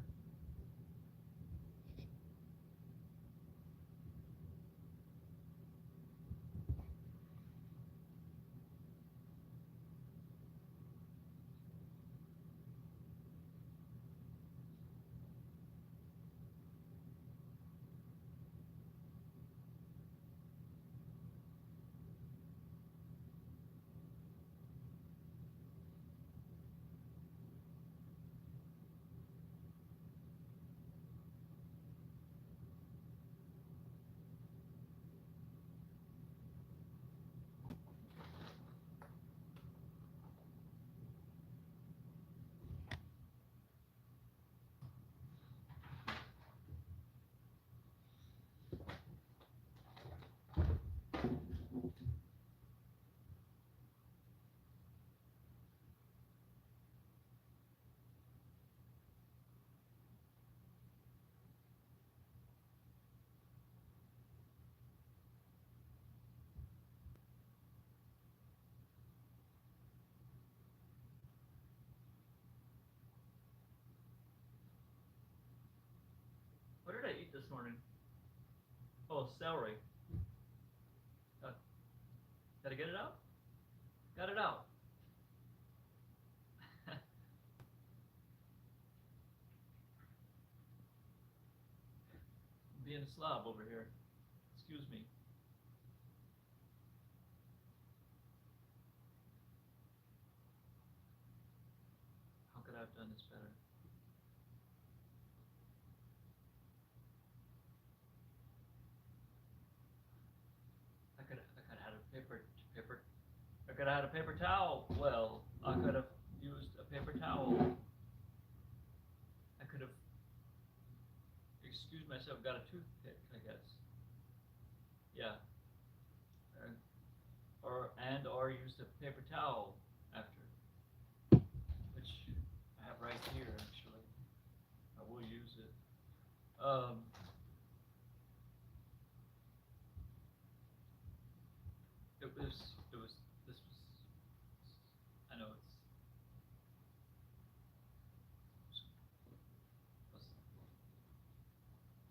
morning? Oh, celery. Gotta get it out? Got it out. Being a slob over here. Excuse me. How could I have done this better? I could have had a paper. I could have had a paper towel. Well, I could have used a paper towel. I could have excused myself, got a toothpick, I guess. Yeah. Or used a paper towel after, which I have right here actually. I will use it. This was, I know it's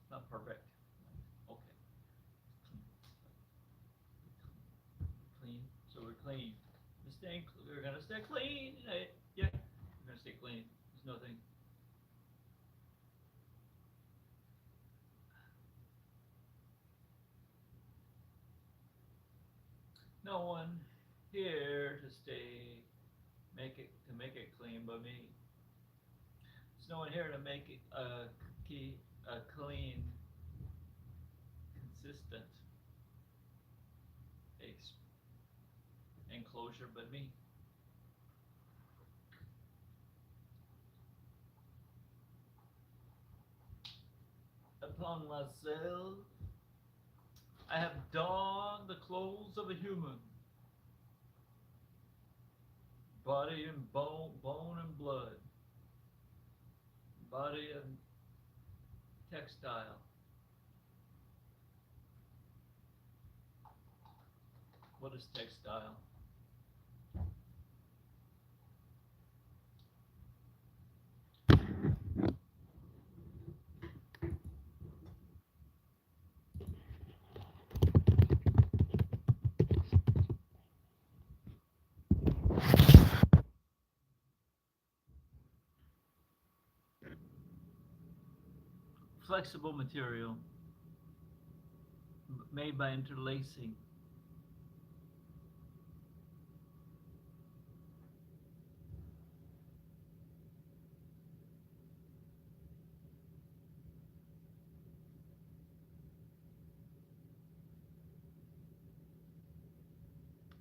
not perfect. Okay. Clean. So we're clean. We're gonna stay clean. Yeah, we're gonna stay clean. There's nothing. No one here to make it clean but me. There's no one here to make it a clean, consistent enclosure but me. Upon myself, I have donned the clothes of a human, body and bone and blood, body and textile. What is textile? Flexible material made by interlacing.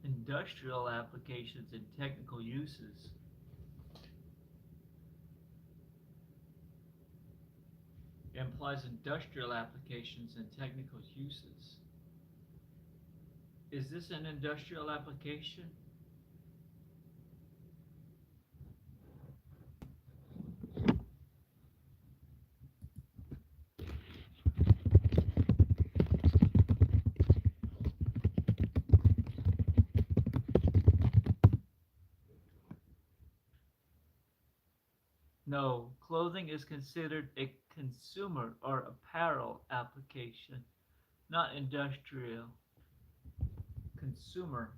Industrial applications and technical uses. It implies industrial applications and technical uses. Is this an industrial application? No, clothing is considered a consumer or apparel application, not industrial. Consumer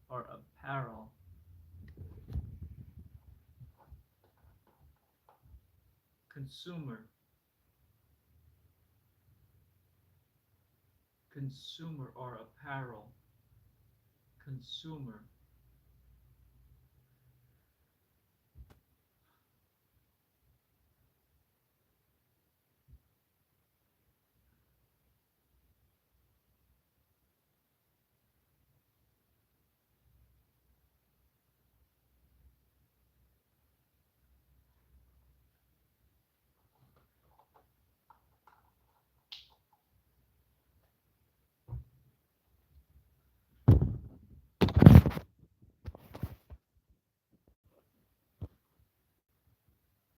or apparel. Consumer. Consumer or apparel. Consumer.